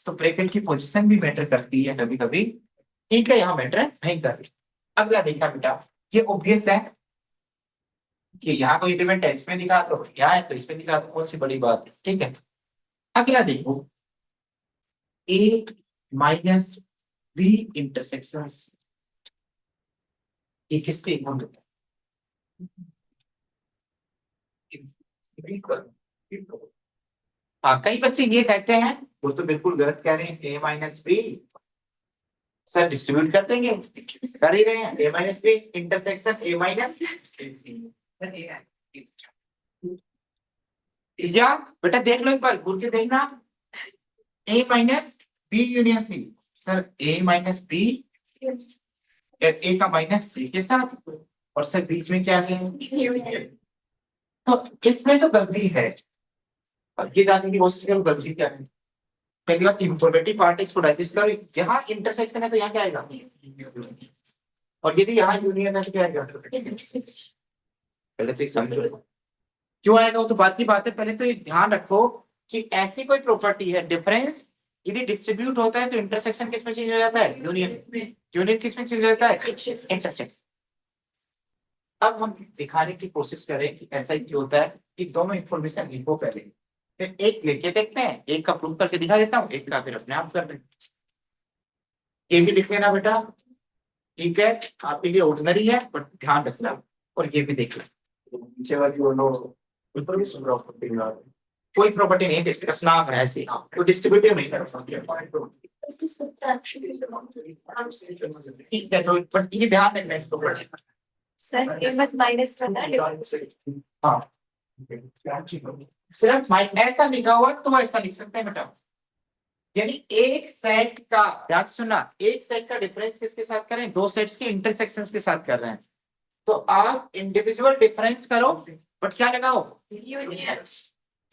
तो ब्रैकेट की पोजीशन भी मैटर करती है कभी कभी, ठीक है, यहाँ मैटर नहीं करती। अगला देखा बेटा, ये ऑब्वियस है कि यहाँ कोई एलिमेंट है इसमें दिखा दो, यहाँ है तो इसमें दिखा दो, कौन सी बड़ी बात है, ठीक है। अगला देखो, ए माइनस बी इंटरसेक्शन, ये किसके इक्वल होता है। हाँ, कई बच्चे ये कहते हैं, वो तो बिल्कुल गलत कह रहे हैं, A minus B sir distribute कर देंगे, कर ही रहे हैं, A minus B intersection A minus, या बेटा देख लो एक बार घूर के देखना, A minus B union C, sir A minus B A का माइनस सी के साथ, और सर बीच में क्या है, तो इसमें तो गलती है, अब ये जानने की कोशिश करो गलती क्या है। पहली बात इंफॉर्मेटिव पार्ट इसको डाइजेस्ट करो, यहाँ इंटरसेक्शन है तो यहाँ क्या आएगा, और यदि यहाँ यूनियन है तो क्या आएगा, पहले तो एक समझो क्यों आएगा, वो तो बात की बात है, पहले तो ये ध्यान रखो कि ऐसी कोई प्रॉपर्टी है डिफरेंस यदि डिस्ट्रीब्यूट होता है तो इंटरसेक्शन किस में चेंज हो जाता है, यूनियन, यूनियन किस में चेंज हो जाता है, इंटरसेक्शन। अब हम दिखाने की कोशिश करें कि ऐसा ही क्यों होता है, कि दोनों इंफॉर्मेशन लिखो पहले, फिर एक लेके देखते हैं, एक का प्रूफ करके दिखा देता हूँ, एक का फिर अपने आप कर देंगे, ये भी लिख लेना बेटा, ठीक है, आपके लिए ऑर्डिनरी है बट ध्यान रखना, और ये भी देख लेना नीचे वाली दोनों ऊपर भी सुन रहा हूँ, कोई प्रॉपर्टी नहीं डिस्कस नाम है ऐसी, तो डिस्ट्रीब्यूटिव नहीं कर सकते। ठीक है, तो बट ये ध्यान रखना इसको पढ़ना। सर ये बस माइनस करना है। हाँ सिर्फ ऐसा लिखा हुआ तो ऐसा लिख सकते हैं बेटा, यानी एक सेट का, याद सुनना, एक सेट का डिफरेंस किसके साथ कर रहे हैं, दो सेट्स के इंटरसेक्शंस के साथ कर रहे हैं, तो आप इंडिविजुअल डिफरेंस करो बट क्या लगाओ, यूनियन।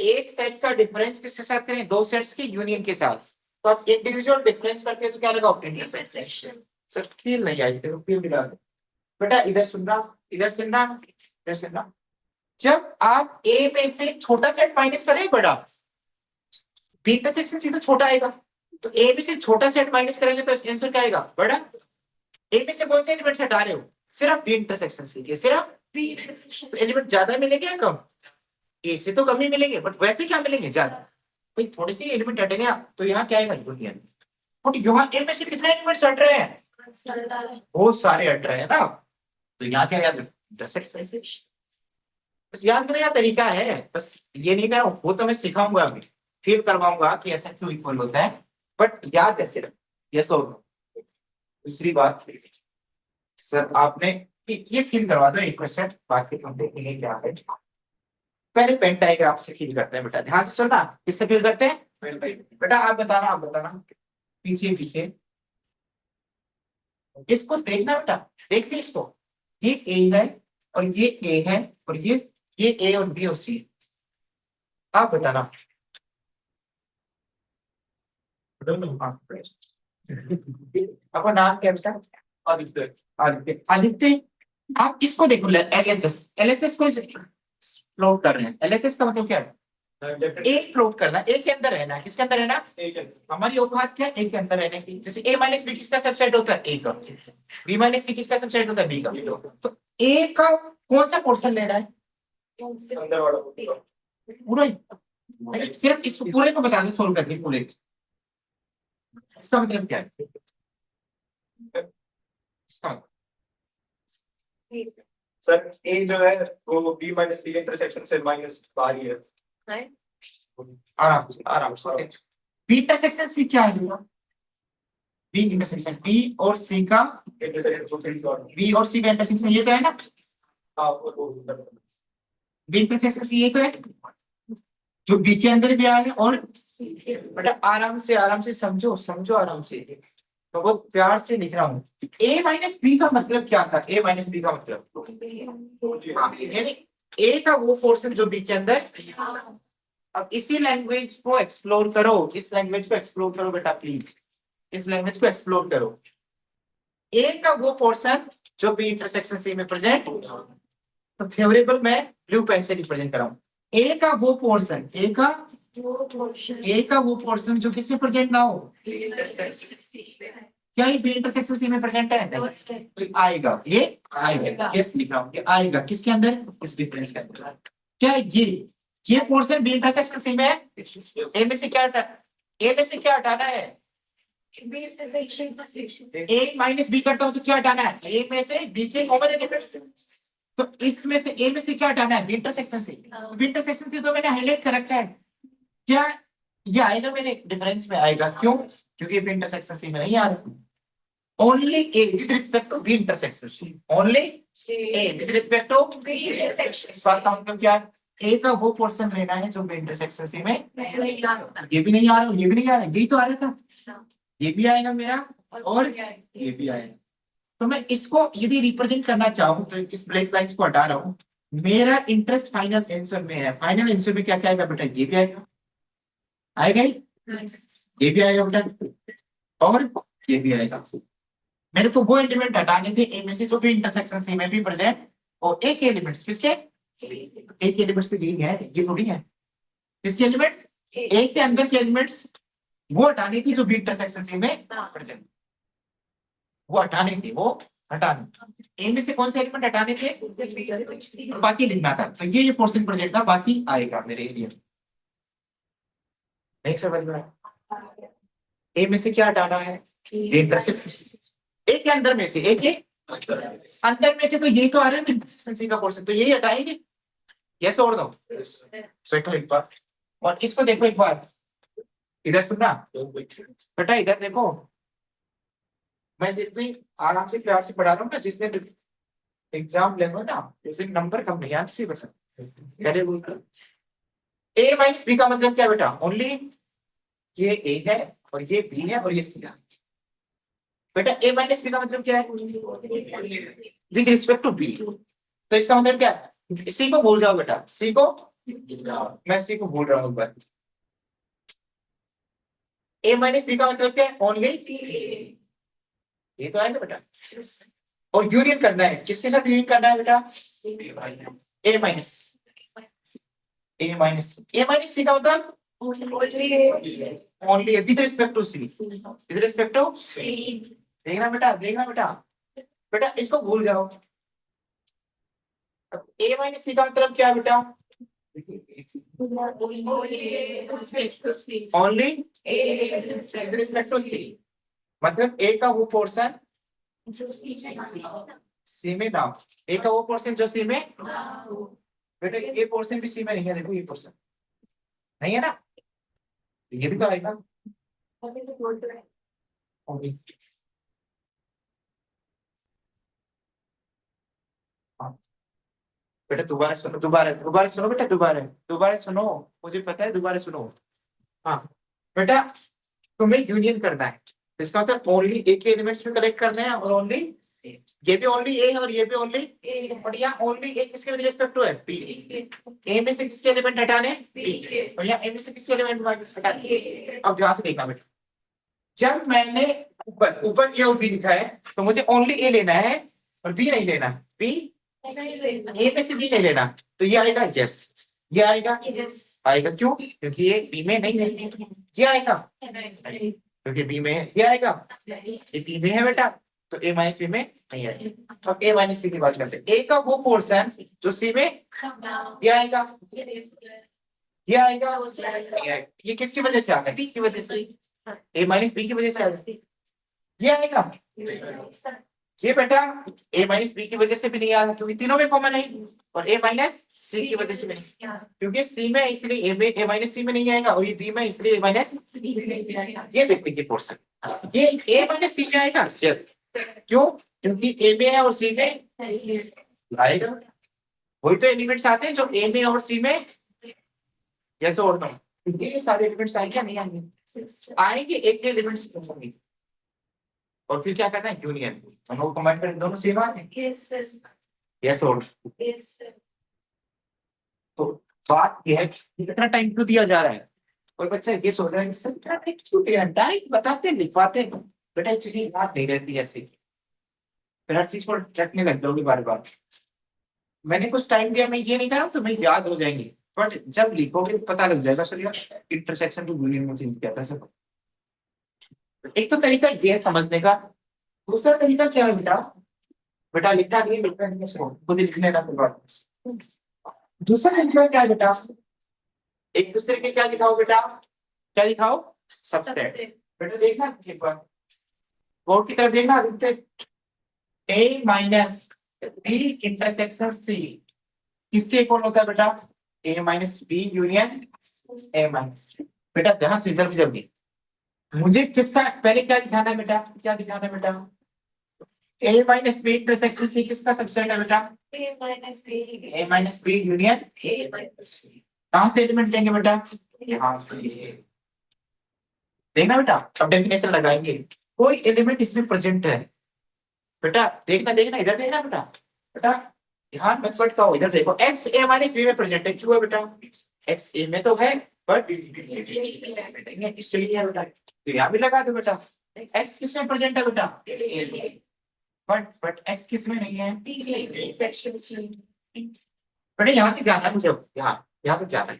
एक सेट का डिफरेंस किसके साथ करें, दो सेट्स के यूनियन के साथ, तो आप इंडिविजुअल डिफरेंस करते हैं तो क्या लगाओ, इंटरसेक्शन। सर फील नहीं आई, तेरे फील मिला बेटा, इधर सुनना, इधर सुनना, इधर सुनना। जब आप ए में से छोटा सेट माइनस करें बड़ा, बी इंटरसेक्शन सीधा छोटा आएगा, तो ए में से छोटा सेट माइनस करेंगे तो आंसर क्या आएगा, बड़ा। ए में से कौन से एलिमेंट्स हटा रहे हो, सिर्फ बी इंटरसेक्शन सीखे, सिर्फ बी इंटरसेक्शन। एलिमेंट ज्यादा मिलेंगे या कम, ए से तो कम ही मिलेंगे, बट वैसे क्या मिलेंगे, ज्यादा। भाई थोड़ी सी एलिमेंट हटेंगे तो यहाँ क्या आएगा, यूनियन। बट यहाँ ए में से कितने एलिमेंट्स हट रहे हैं, बहुत सारे हट रहे हैं ना, तो यहाँ क्या याद, इंटरसेक्शन। बस याद करने का तरीका है, बस ये नहीं करो, वो तो मैं सिखाऊंगा अभी, फील करवाऊंगा कि ऐसा क्यों इक्वल होता है, बट याद है सिर्फ, यस और नो। दूसरी बात, सर आपने ये फील करवा दो एक क्वेश्चन, बाकी हम देखेंगे क्या है। पहले पेन डायग्राम से फील करते हैं बेटा, ध्यान से सुनना, किससे फील करते हैं बेटा, आप बताना पीछे पीछे, इसको देखना बेटा, देखते इसको, ये ए है और ये ए है और ये ए और बी और सी, आप बताना। आपका नाम क्या बेटा, आदित्य। आदित्य, आदित्य आप इसको देखो, एलएचएस, एलएचएस को फ्लोट कर रहे हैं, एलएचएस का मतलब क्या है, एक फ्लोट करना, एक के अंदर रहना, किसके अंदर रहना, हमारी औकात क्या है, एक के अंदर रहने की। जैसे ए माइनस बी किसका सबसेट होता है, ए का, बी माइनस सी किसका सबसेट होता है, बी का, तो ए का कौन सा पोर्शन लेना है, अंदर वाला पूरा ही। सिर्फ इसको पूरे को बता दो, सोल्व करके पूरे, इसका मतलब क्या है, इसका सर ए जो है वो बी माइनस सी इंटरसेक्शन से माइनस बाहर ही है। आराम से बी इंटरसेक्शन सी क्या है, बी इंटरसेक्शन बी और सी का, बी और सी का इंटरसेक्शन ये तो है ना, बी इंटरसेक्शन सी ये तो है, जो बी के अंदर भी आ रहे हैं, और बेटा आराम से समझो आराम से, तो बहुत प्यार से लिख रहा हूँ। ए माइनस बी का मतलब क्या था, ए माइनस बी का मतलब, यानी ए का वो पोर्शन जो बी के अंदर। अब इसी लैंग्वेज को एक्सप्लोर करो, इस लैंग्वेज को एक्सप्लोर करो बेटा प्लीज, इस लैंग्वेज को एक्सप्लोर करो। ए का वो पोर्शन जो बी इंटरसेक्शन सी में प्रेजेंट, तो फेवरेबल मैं ब्लू पेन से रिप्रेजेंट कर रहा हूँ। ए का वो पोर्शन, ए का वो पोर्शन जो किसमें प्रेजेंट ना हो, क्या ये बी इंटरसेक्शन सी में प्रेजेंट है, तो आएगा, ये आएगा, यस लिख रहा हूँ, ये आएगा किसके अंदर, इस डिफरेंस के अंदर। क्या ये पोर्शन बी इंटरसेक्शन सी में है, ए में से क्या हटाना है, ए माइनस बी करता हूँ तो क्या हटाना है, ए में से बी के कॉमन एलिमेंट्स, तो इसमें से ए में से क्या हटाना है, बी इंटरसेक्शन से, बी इंटरसेक्शन से तो मैंने हाईलाइट कर रखा है, क्या ये आएगा मेरे डिफरेंस में आएगा, क्यों, क्योंकि बी इंटरसेक्शन सी में नहीं आ रहा, only A with respect to B intersection C, only A with respect to B intersection. इस बात का मतलब क्या है, ए का वो पोर्शन लेना है जो बी इंटरसेक्शन सी में, ये भी नहीं आ रहा, ये भी नहीं आ रहा, यही तो आ रहा था, ये भी आएगा मेरा और ये भी आएगा, तो मैं इसको यदि रिप्रेजेंट करना चाहूँ तो इस ब्लैक लाइंस को हटा रहा हूँ, मेरा इंटरेस्ट फाइनल आंसर में है, फाइनल आंसर में क्या क्या आएगा बेटा, ये भी आएगा ही, ये भी आएगा बेटा और ये भी आएगा। मेरे को वो एलिमेंट हटाने थे ए में से जो भी इंटरसेक्शन सी में भी प्रेजेंट, और एक एलिमेंट्स किसके, एक एलिमेंट्स तो यही है, ये थोड़ी है, किसके एलिमेंट्स, ए के अंदर के एलिमेंट्स वो हटानी थी जो बी इंटरसेक्शन सी में प्रेजेंट, वो हटानी थी, वो हटानी, ए में से कौन से एलिमेंट हटाने थे, बाकी लिखना था, तो ये पोर्शन प्रेजेंट था, बाकी आएगा मेरे एरिया में। समझ में ए में से क्या हटाना है, इंटरसेक्शन, ए के अंदर में से, ए के अंदर में से, तो ये तो आ रहा है इंटरसेक्शन सी का पोर्शन, तो यही हटाएंगे, यस और नो, सोचो एक बार, और इसको देखो एक बार, इधर सुनना बेटा, इधर देखो, मैं जितनी आराम से प्यार से पढ़ा रहा हूँ ना, जिसने एग्जाम लेंगे ना उस दिन नंबर कम नहीं आते बस। अरे ए माइनस बी का मतलब क्या बेटा, ओनली ये ए है और ये बी है और ये सी है। बेटा ए माइनस बी का मतलब क्या है, विद रिस्पेक्ट टू बी। तो इसका मतलब क्या है, सी को भूल जाओ बेटा, सी को, मैं सी को भूल रहा हूँ एक बार। ए माइनस बी का मतलब क्या है, ओनली ये तो आएगा बेटा, और यूनियन करना है, किसके साथ यूनियन करना है बेटा, A minus, A minus C का मतलब only with respect to C, with respect to, देखना बेटा, देखना बेटा, बेटा इसको भूल जाओ। अब ए माइनस सी का मतलब क्या है बेटा, ओनली विद रिस्पेक्ट टू सी, मतलब ए का वो पोर्शन सी में ना, ए का वो पोर्शन जो सी में, बेटा ये पोर्शन भी सी में नहीं है, देखो ये पोर्शन नहीं है ना, ये भी तो आएगा। ओके बेटा दोबारा सुनो, दोबारा सुनो बेटा, दोबारा सुनो, मुझे पता है, दोबारा सुनो। हाँ बेटा, तुम्हें यूनियन करना है, इसका मतलब ओनली ए के एलिमेंट्स में कलेक्ट करना है, और ओनली ये भी ओनली ए है और ये भी ओनली, और यहाँ ओनली ए किसके विद रिस्पेक्ट टू है, बी। ए में से किसके एलिमेंट हटाने, बी, और यहाँ ए में से किसके एलिमेंट हटाने। अब ध्यान से देखना बेटा, जब मैंने ऊपर ऊपर ए और बी लिखा है तो मुझे ओनली ए लेना है और बी नहीं लेना, बी ए में से बी नहीं लेना, तो ये आएगा यस, ये आएगा आएगा, क्यों, क्योंकि ये बी में नहीं है, ये आएगा क्योंकि बी में है, ये आएगा ये बी में है बेटा, तो ए माइनस बी में नहीं है। अब ए माइनस सी की बात करते हैं, ए का वो पोर्शन जो सी में, ये आएगा, ये आएगा, ये किसकी वजह से आता है, बी की वजह से, ए माइनस बी की वजह से आता है, ये आएगा, ये बेटा ए माइनस बी की वजह से भी नहीं आ रहा क्योंकि तीनों में कॉमन है, और ए माइनस सी की वजह से भी नहीं, क्योंकि सी में इसलिए ए में, ए माइनस सी में नहीं आएगा, और ये बी में इसलिए ए माइनस, ये देखिए ये पोर्शन, ये ए माइनस सी में आएगा, यस, क्यों, क्योंकि ए में है और सी में आएगा, वही तो एलिमेंट्स आते हैं जो ए में और सी में, यस और नो, ये सारे एलिमेंट्स आएंगे या नहीं आएंगे, आएंगे, एक के एलिमेंट्स होंगे, और फिर क्या करना है, यूनियन, हम लोग कंबाइन करें, दोनों सेम आते हैं, यस और, तो बात यह है कि कितना टाइम क्यों दिया जा रहा है, कोई बच्चा ये सोच रहा है कि सर इतना टाइम क्यों दे रहा है, डायरेक्ट बताते हैं, लिखवाते हैं, बेटा ये चीजें याद नहीं रहती ऐसे, फिर हर चीज को रटने लग जाओगे बार बार। मैंने कुछ टाइम दिया, मैं ये नहीं कर रहा हूँ तुम्हें याद हो जाएंगे, बट जब लिखोगे तो पता लग जाएगा सर यार इंटरसेक्शन टू यूनियन में चेंज किया था सर। एक तो तरीका ये है समझने का, दूसरा तरीका क्या है बेटा, बेटा लिखना नहीं है, लिखना नहीं है, सुनो खुद ही लिखने का फिर, दूसरा तरीका क्या है बेटा, एक दूसरे के क्या दिखाओ बेटा, क्या दिखाओ, सबसेट, बेटा देखना एक बार बोर्ड की तरफ देखना, A minus B intersection C किसके इक्वल होता है बेटा, A minus B union A minus, बेटा ध्यान से जल्दी जल्दी, मुझे किसका पहले क्या दिखाना है बेटा, क्या दिखाना है बेटा, ए माइनस बी इंटरसेक्शन सी किसका सबसेट है बेटा, ए माइनस बी यूनियन, कहां से एलिमेंट लेंगे बेटा, यहाँ से, देखना बेटा अब डेफिनेशन लगाएंगे, कोई एलिमेंट इसमें प्रेजेंट है, बेटा देखना देखना इधर देखना बेटा, बेटा ध्यान मत भटकाओ, इधर देखो, एक्स ए माइनस बी में प्रेजेंट है, क्यों है बेटा, एक्स ए में तो है बट इसलिए है बेटा, तो यहाँ भी लगा दो बेटा, एक्स किस में प्रेजेंट है बेटा, बट एक्स किस में नहीं है, बेटा यहाँ तक जाना है मुझे, यहाँ तक जाना है,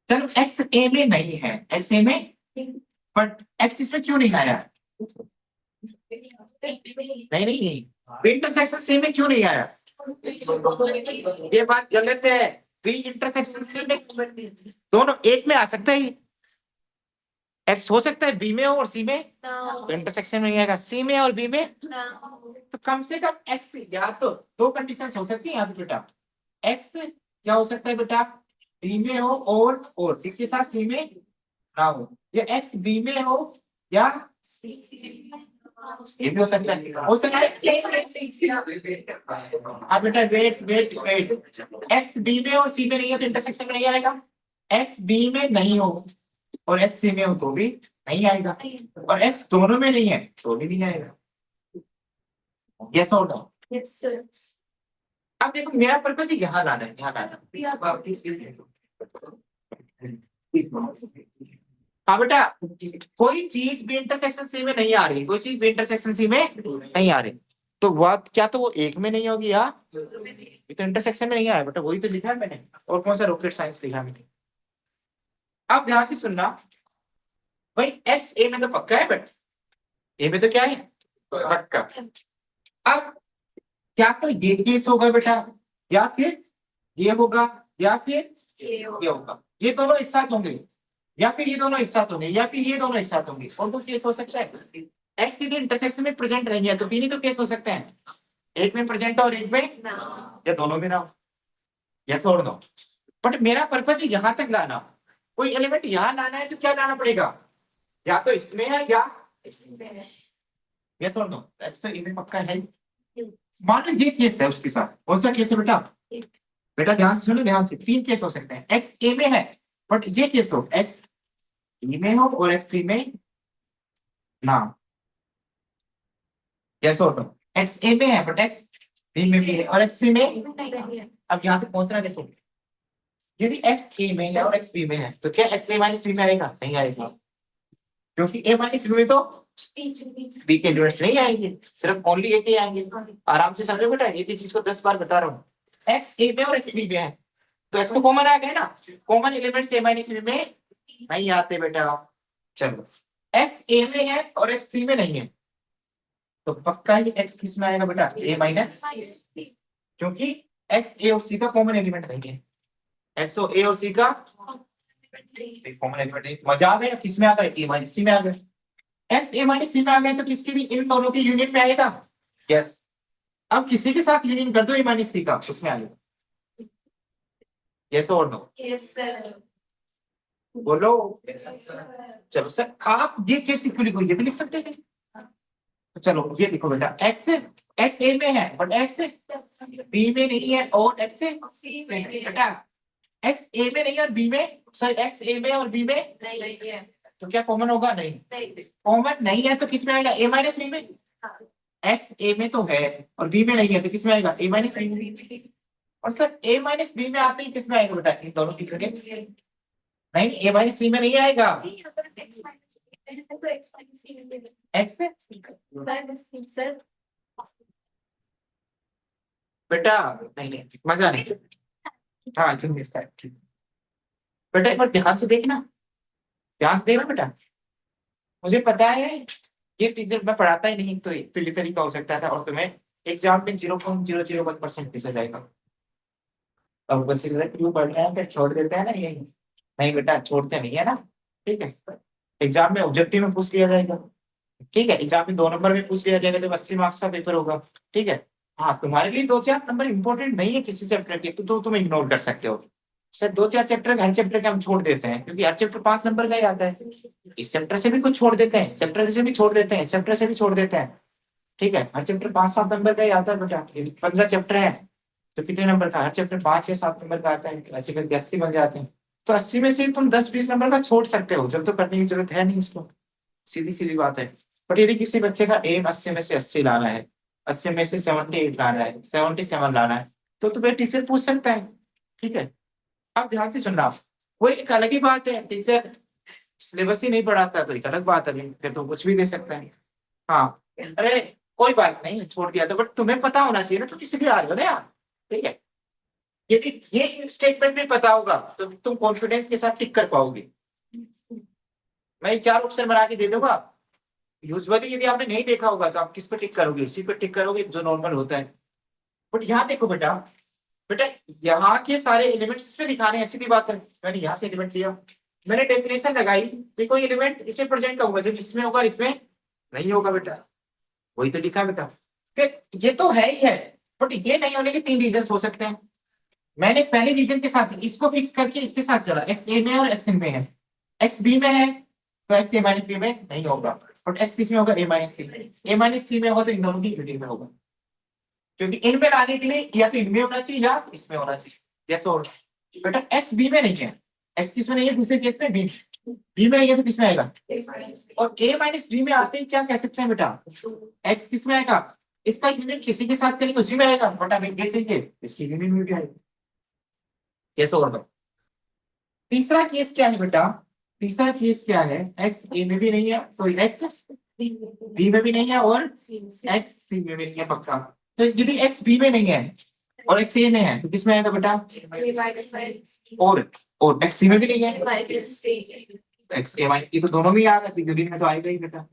चलो एक्स ए में नहीं है, एक्स ए में, बट एक्स इसमें क्यों नहीं आया, नहीं नहीं इंटरसेक्शन सी में क्यों नहीं आया, ये बात गलत है, बी इंटरसेक्शन सी में दोनों एक में आ सकता है, एक्स हो सकता है बी में और सी में, तो इंटरसेक्शन में नहीं आएगा, सी में और बी में, तो कम से कम एक्स, या तो दो कंडीशन हो सकती है यहाँ पे बेटा, एक्स क्या हो सकता है बेटा, बी में हो और इसके साथ सी में ना हो, या एक्स बी में हो या ये भी हो सकता है, हो सकता है। अब बेटा wait wait wait, X B में और सी में नहीं है तो इंटरसेक्शन में नहीं आएगा, एक्स बी में नहीं हो और एक्स सी में हो तो भी नहीं आएगा, और एक्स दोनों में नहीं है तो भी नहीं आएगा। यस और नो? अब देखो मेरा पर्पस है यहाँ लाना है, यहाँ लाना। हाँ बेटा, कोई चीज भी इंटरसेक्शन सी में नहीं आ रही, कोई चीज भी इंटरसेक्शन सी में नहीं आ रही, तो बात क्या तो वो एक में नहीं होगी, या ये तो इंटरसेक्शन में नहीं आया बेटा, वही तो लिखा है मैंने, और कौन सा रॉकेट साइंस लिखा है मैंने। अब ध्यान से सुनना भाई, एक्स ए में तो पक्का है बेटा, ए में तो क्या है पक्का। अब क्या तो ये केस होगा बेटा, या फिर ये होगा, या फिर ये होगा, ये दोनों एक साथ होंगे, या फिर ये दोनों एक साथ होंगे, या फिर ये दोनों एक साथ होंगे, और तो केस हो सकता है एक्स सीधे इंटरसेक्शन में प्रेजेंट नहीं है तो तीन ही तो केस हो सकते हैं, एक में प्रेजेंट और एक में या दोनों में ना हो, यस और नो। बट मेरा पर्पस है यहाँ तक लाना, कोई एलिमेंट यहाँ लाना है तो क्या लाना पड़ेगा, या तो इसमें है या यस और नो, एक्स तो ए में पक्का है। मान लो ये केस है उसके साथ, कौन सा केस है बेटा, बेटा ध्यान से सुनो, ध्यान से, तीन केस हो सकते हैं, एक्स ए में है बट ये केस हो एक्स ई में हो और एक्स सी में ना, यस और नो, एक्स ए में है बट एक्स बी में भी है और एक्स सी में। अब यहाँ पे पहुंचना देखो, यदि एक्स ए में है और एक्स बी में है तो क्या एक्स ए माइनस बी में आएगा, नहीं आएगा, क्योंकि ए माइनस बी में तो बी के एलिमेंट्स नहीं आएंगे, सिर्फ ओनली ए के आएंगे। आराम से समझो बेटा, एक ही चीज को 10 बार बता रहा हूँ, एक्स ए में और एक्स बी में है तो एक्स को कॉमन आ गया ना, कॉमन एलिमेंट्स ए माइनस बी में नहीं आते बेटा। चलो एक्स ए में है और एक्स सी में नहीं है तो पक्का ही एक्स किस में आएगा बेटा, ए माइनस, क्योंकि एक्स ए और सी का कॉमन एलिमेंट नहीं है, एक्स और ए और सी का कॉमन एलिमेंट नहीं, मजा आ गया, किस में आ गया, ए माइनस सी में आ गया, एक्स ए माइनस सी में आ गए तो किसके भी इन दोनों की यूनिट में आएगा, यस। अब किसी के साथ यूनियन कर दो ए माइनस सी का, उसमें आएगा, यस और नो, बोलो। चलो सर आप ये कैसे क्यों लिखो, ये भी लिख सकते थे, तो चलो ये लिखो बेटा, एक्स एक्स ए में है बट एक्स बी में नहीं है और एक्स सी में है बेटा, एक्स ए में नहीं है और बी में, सॉरी एक्स ए में और बी में तो क्या कॉमन होगा, नहीं कॉमन नहीं है तो किस में आएगा, ए माइनस बी में, एक्स ए में तो है और बी में नहीं है तो किस में आएगा, ए माइनस बी में, और सर ए माइनस बी में आते ही किस में आएगा बेटा, इन दोनों की प्रोडक्ट, नहीं ए माइनस सी में नहीं आएगा, एक्स बेटा नहीं नहीं मजा नहीं, हाँ क्यों इसका बेटा एक बार ध्यान से देखना, ध्यान से देखना बेटा, मुझे पता है ये टीचर मैं पढ़ाता ही नहीं तो ये तरीका हो सकता था और तुम्हें एग्जाम में 0.001% हो जाएगा। अब बच्चे क्यों पढ़ रहे हैं, फिर छोड़ देते हैं ना, ये नहीं बेटा छोड़ते नहीं है ना, ठीक है, एग्जाम में ऑब्जेक्टिव में पूछ लिया जाएगा, ठीक है, एग्जाम में 2 नंबर में पूछ लिया जाएगा जब 80 मार्क्स का पेपर होगा, ठीक है। हाँ तुम्हारे लिए 2-4 नंबर इंपॉर्टेंट नहीं है किसी चैप्टर के तो तुम इग्नोर कर सकते हो, सर 2-4 चैप्टर हर चैप्टर के हम छोड़ देते हैं क्योंकि हर चैप्टर 5 नंबर का ही आता है, इस चैप्टर से भी कुछ छोड़ देते हैं, इस चैप्टर से भी छोड़ देते हैं, इस चैप्टर से भी छोड़ देते हैं, ठीक है, हर चैप्टर 5-7 नंबर का ही आता है बेटा, 15 चैप्टर है तो कितने नंबर का, हर चैप्टर 5 या 7 नंबर का आता है, ऐसे करके 80 बन जाते हैं, तो 80 में से तुम 10-20 नंबर का छोड़ सकते हो, जब तो करने की जरूरत है नहीं इसको, सीधी सीधी बात है। बट यदि किसी बच्चे का एम 80 में से 80 लाना है, 80 में से 78 लाना है, 77 लाना है तो तुम्हें टीचर पूछ सकता है, ठीक है। अब ध्यान से सुनना, वो एक अलग ही बात है, टीचर सिलेबस ही नहीं पढ़ाता तो एक अलग बात है, फिर तो कुछ भी दे सकता है, हाँ अरे कोई बात नहीं छोड़ दिया तो, बट तुम्हें पता होना चाहिए ना, तुम इसलिए आ रहे हो ना यार, ठीक है, यदि ये स्टेटमेंट भी पता होगा तो तुम कॉन्फिडेंस के साथ टिक कर पाओगे, मैं 4 ऑप्शन बना के दे दूंगा, यूजुअली यदि आपने नहीं देखा होगा तो आप किस पे टिक करोगे, इसी पे टिक करोगे जो नॉर्मल होता है, बट यहाँ देखो बेटा, बेटा यहाँ के सारे एलिमेंट्स इसमें दिखाने हैं, सीधी बात है, मैंने यहाँ से एलिमेंट लिया, मैंने डेफिनेशन लगाई कि कोई एलिमेंट इसमें प्रेजेंट का होगा जब इसमें होगा इसमें नहीं होगा बेटा, वही तो लिखा है बेटा, फिर ये तो है ही है, बट ये नहीं होने के 3 रीजन हो सकते हैं, मैंने पहले रीजन के साथ इसको फिक्स करके इसके साथ चला, एक्स ए में है और एक्स इन में है, एक्स बी में है तो एक्स ए माइनस बी में नहीं होगा, और एक्स किस में होगा, ए माइनस सी, ए माइनस सी में होगा तो इन दोनों की यूनियन में होगा, क्योंकि इनमें लाने के लिए या तो इनमें होना चाहिए या इसमें होना चाहिए, जैसे और बेटा एक्स बी में नहीं है, एक्स किस में नहीं है, दूसरे केस में बी, बी में नहीं है तो किस में आएगा, और ए माइनस बी में आते ही क्या कह सकते हैं बेटा, एक्स किस में आएगा, इसका यूनियन किसी के साथ करेंगे उसी में आएगा, बटा बी देखेंगे इसकी यूनियन में भी आएगा, कैसे होगा। तीसरा केस क्या है बेटा, तीसरा केस क्या है, एक्स ए में भी नहीं है, सॉरी एक्स बी में भी नहीं है और एक्स सी में भी नहीं है पक्का, तो यदि एक्स बी में नहीं है और एक्स ए में है तो किस में आएगा बेटा, और एक्स सी में भी नहीं है, एक्स ए माइनस, ये तो दोनों में ही आएगा, यूनियन में तो आएगा ही बेटा,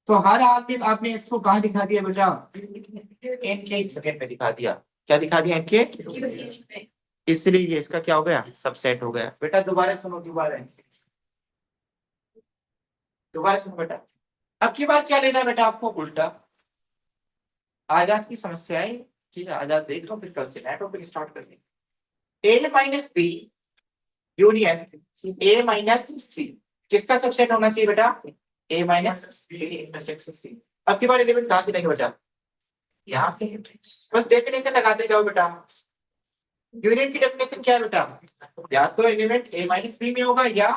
तो हर हाल में आपने एक्स को कहाँ दिखा दिया बेटा, एन के सेकंड में दिखा दिया, क्या दिखा दिया एन के, इसलिए ये इसका क्या हो गया, सबसेट हो गया बेटा। दोबारा सुनो, दोबारा सुनो बेटा, अब की बार क्या लेना है बेटा आपको, उल्टा आज की समस्या है, ठीक है, आज देख लो, फिर कल से नया टॉपिक स्टार्ट करते हैं, A minus B union A minus C किसका सबसेट होना चाहिए बेटा, A minus B intersection C. अब की बार एलिमेंट कहां से लेंगे बेटा, यहाँ से, बस डेफिनेशन लगाते जाओ बेटा, यूनियन की डेफिनेशन क्या है बेटा, या तो एलिमेंट ए माइनस बी में होगा या,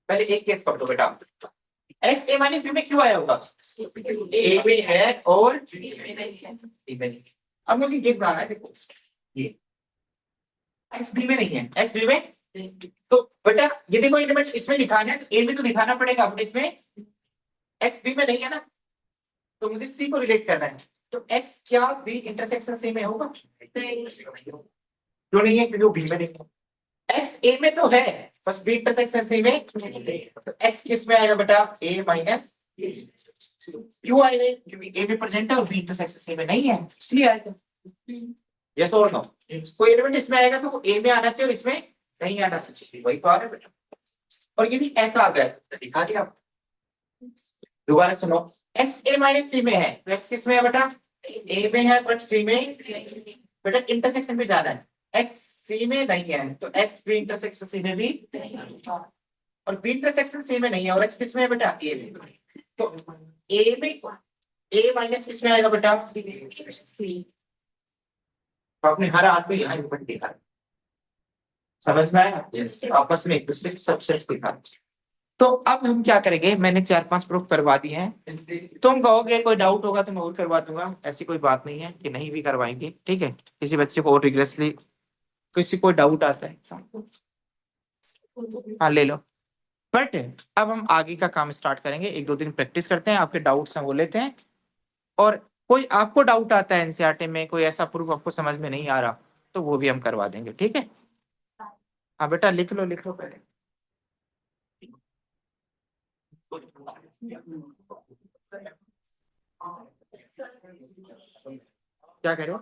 पहले एक केस पढ़ दो बेटा, एक्स ए माइनस बी में क्यों आया होगा, ए में है और बी में नहीं। अब मुझे ये बनाना है, देखो ये एक्स बी में नहीं है, एक्स बी में, तो बेटा ये देखो एलिमेंट इसमें दिखाना है, ए में तो दिखाना पड़ेगा, अपने इसमें एक्स बी में नहीं है ना, तो मुझे सी को रिलेट करना है, तो एक्स क्या बी इंटरसेक्शन सी में होगा, क्यों नहीं है, क्योंकि वो बी में नहीं है, एक्स ए में तो है बस बी इंटरसेक्शन सी में, तो एक्स किस में आएगा बेटा, ए माइनस, क्यों आएगा, क्योंकि ए में प्रेजेंट है और बी इंटरसेक्शन सी में नहीं है, इसलिए आएगा, यस और नो, कोई एलिमेंट इसमें आएगा तो वो ए में आना चाहिए और इसमें नहीं आना चाहिए, वही तो आ रहा है बेटा, और यदि ऐसा आ गया तो दिखा दिया। दोबारा सुनो, एक्स ए माइनस सी में है तो एक्स किस में है बेटा, ए में है बट सी में, बेटा इंटरसेक्शन पे जाना है, एक्स सी में नहीं है तो एक्स बी इंटरसेक्शन सी में भी, और बी इंटरसेक्शन सी में नहीं है और एक्स किस में है बेटा, ए में, तो ए में ए माइनस किस में आएगा बेटा, सी, आपने हर आदमी यहाँ ऊपर देखा, समझ में आया, आपस में एक दूसरे के सबसेट दिखा। तो अब हम क्या करेंगे, मैंने 4-5 प्रूफ करवा दिए हैं, तुम कहोगे कोई डाउट होगा तो मैं और करवा दूंगा, ऐसी कोई बात नहीं है कि नहीं भी करवाएंगे, ठीक है, किसी बच्चे को और रिग्रेसली किसी को डाउट आता है हाँ ले लो, बट अब हम आगे का काम स्टार्ट करेंगे, 1-2 दिन प्रैक्टिस करते हैं, आपके डाउट्स हैं वो लेते हैं, और कोई आपको डाउट आता है एनसीईआरटी में, कोई ऐसा प्रूफ आपको समझ में नहीं आ रहा तो वो भी हम करवा देंगे, ठीक है। हाँ बेटा लिख लो पहले, क्या कह रहे हो।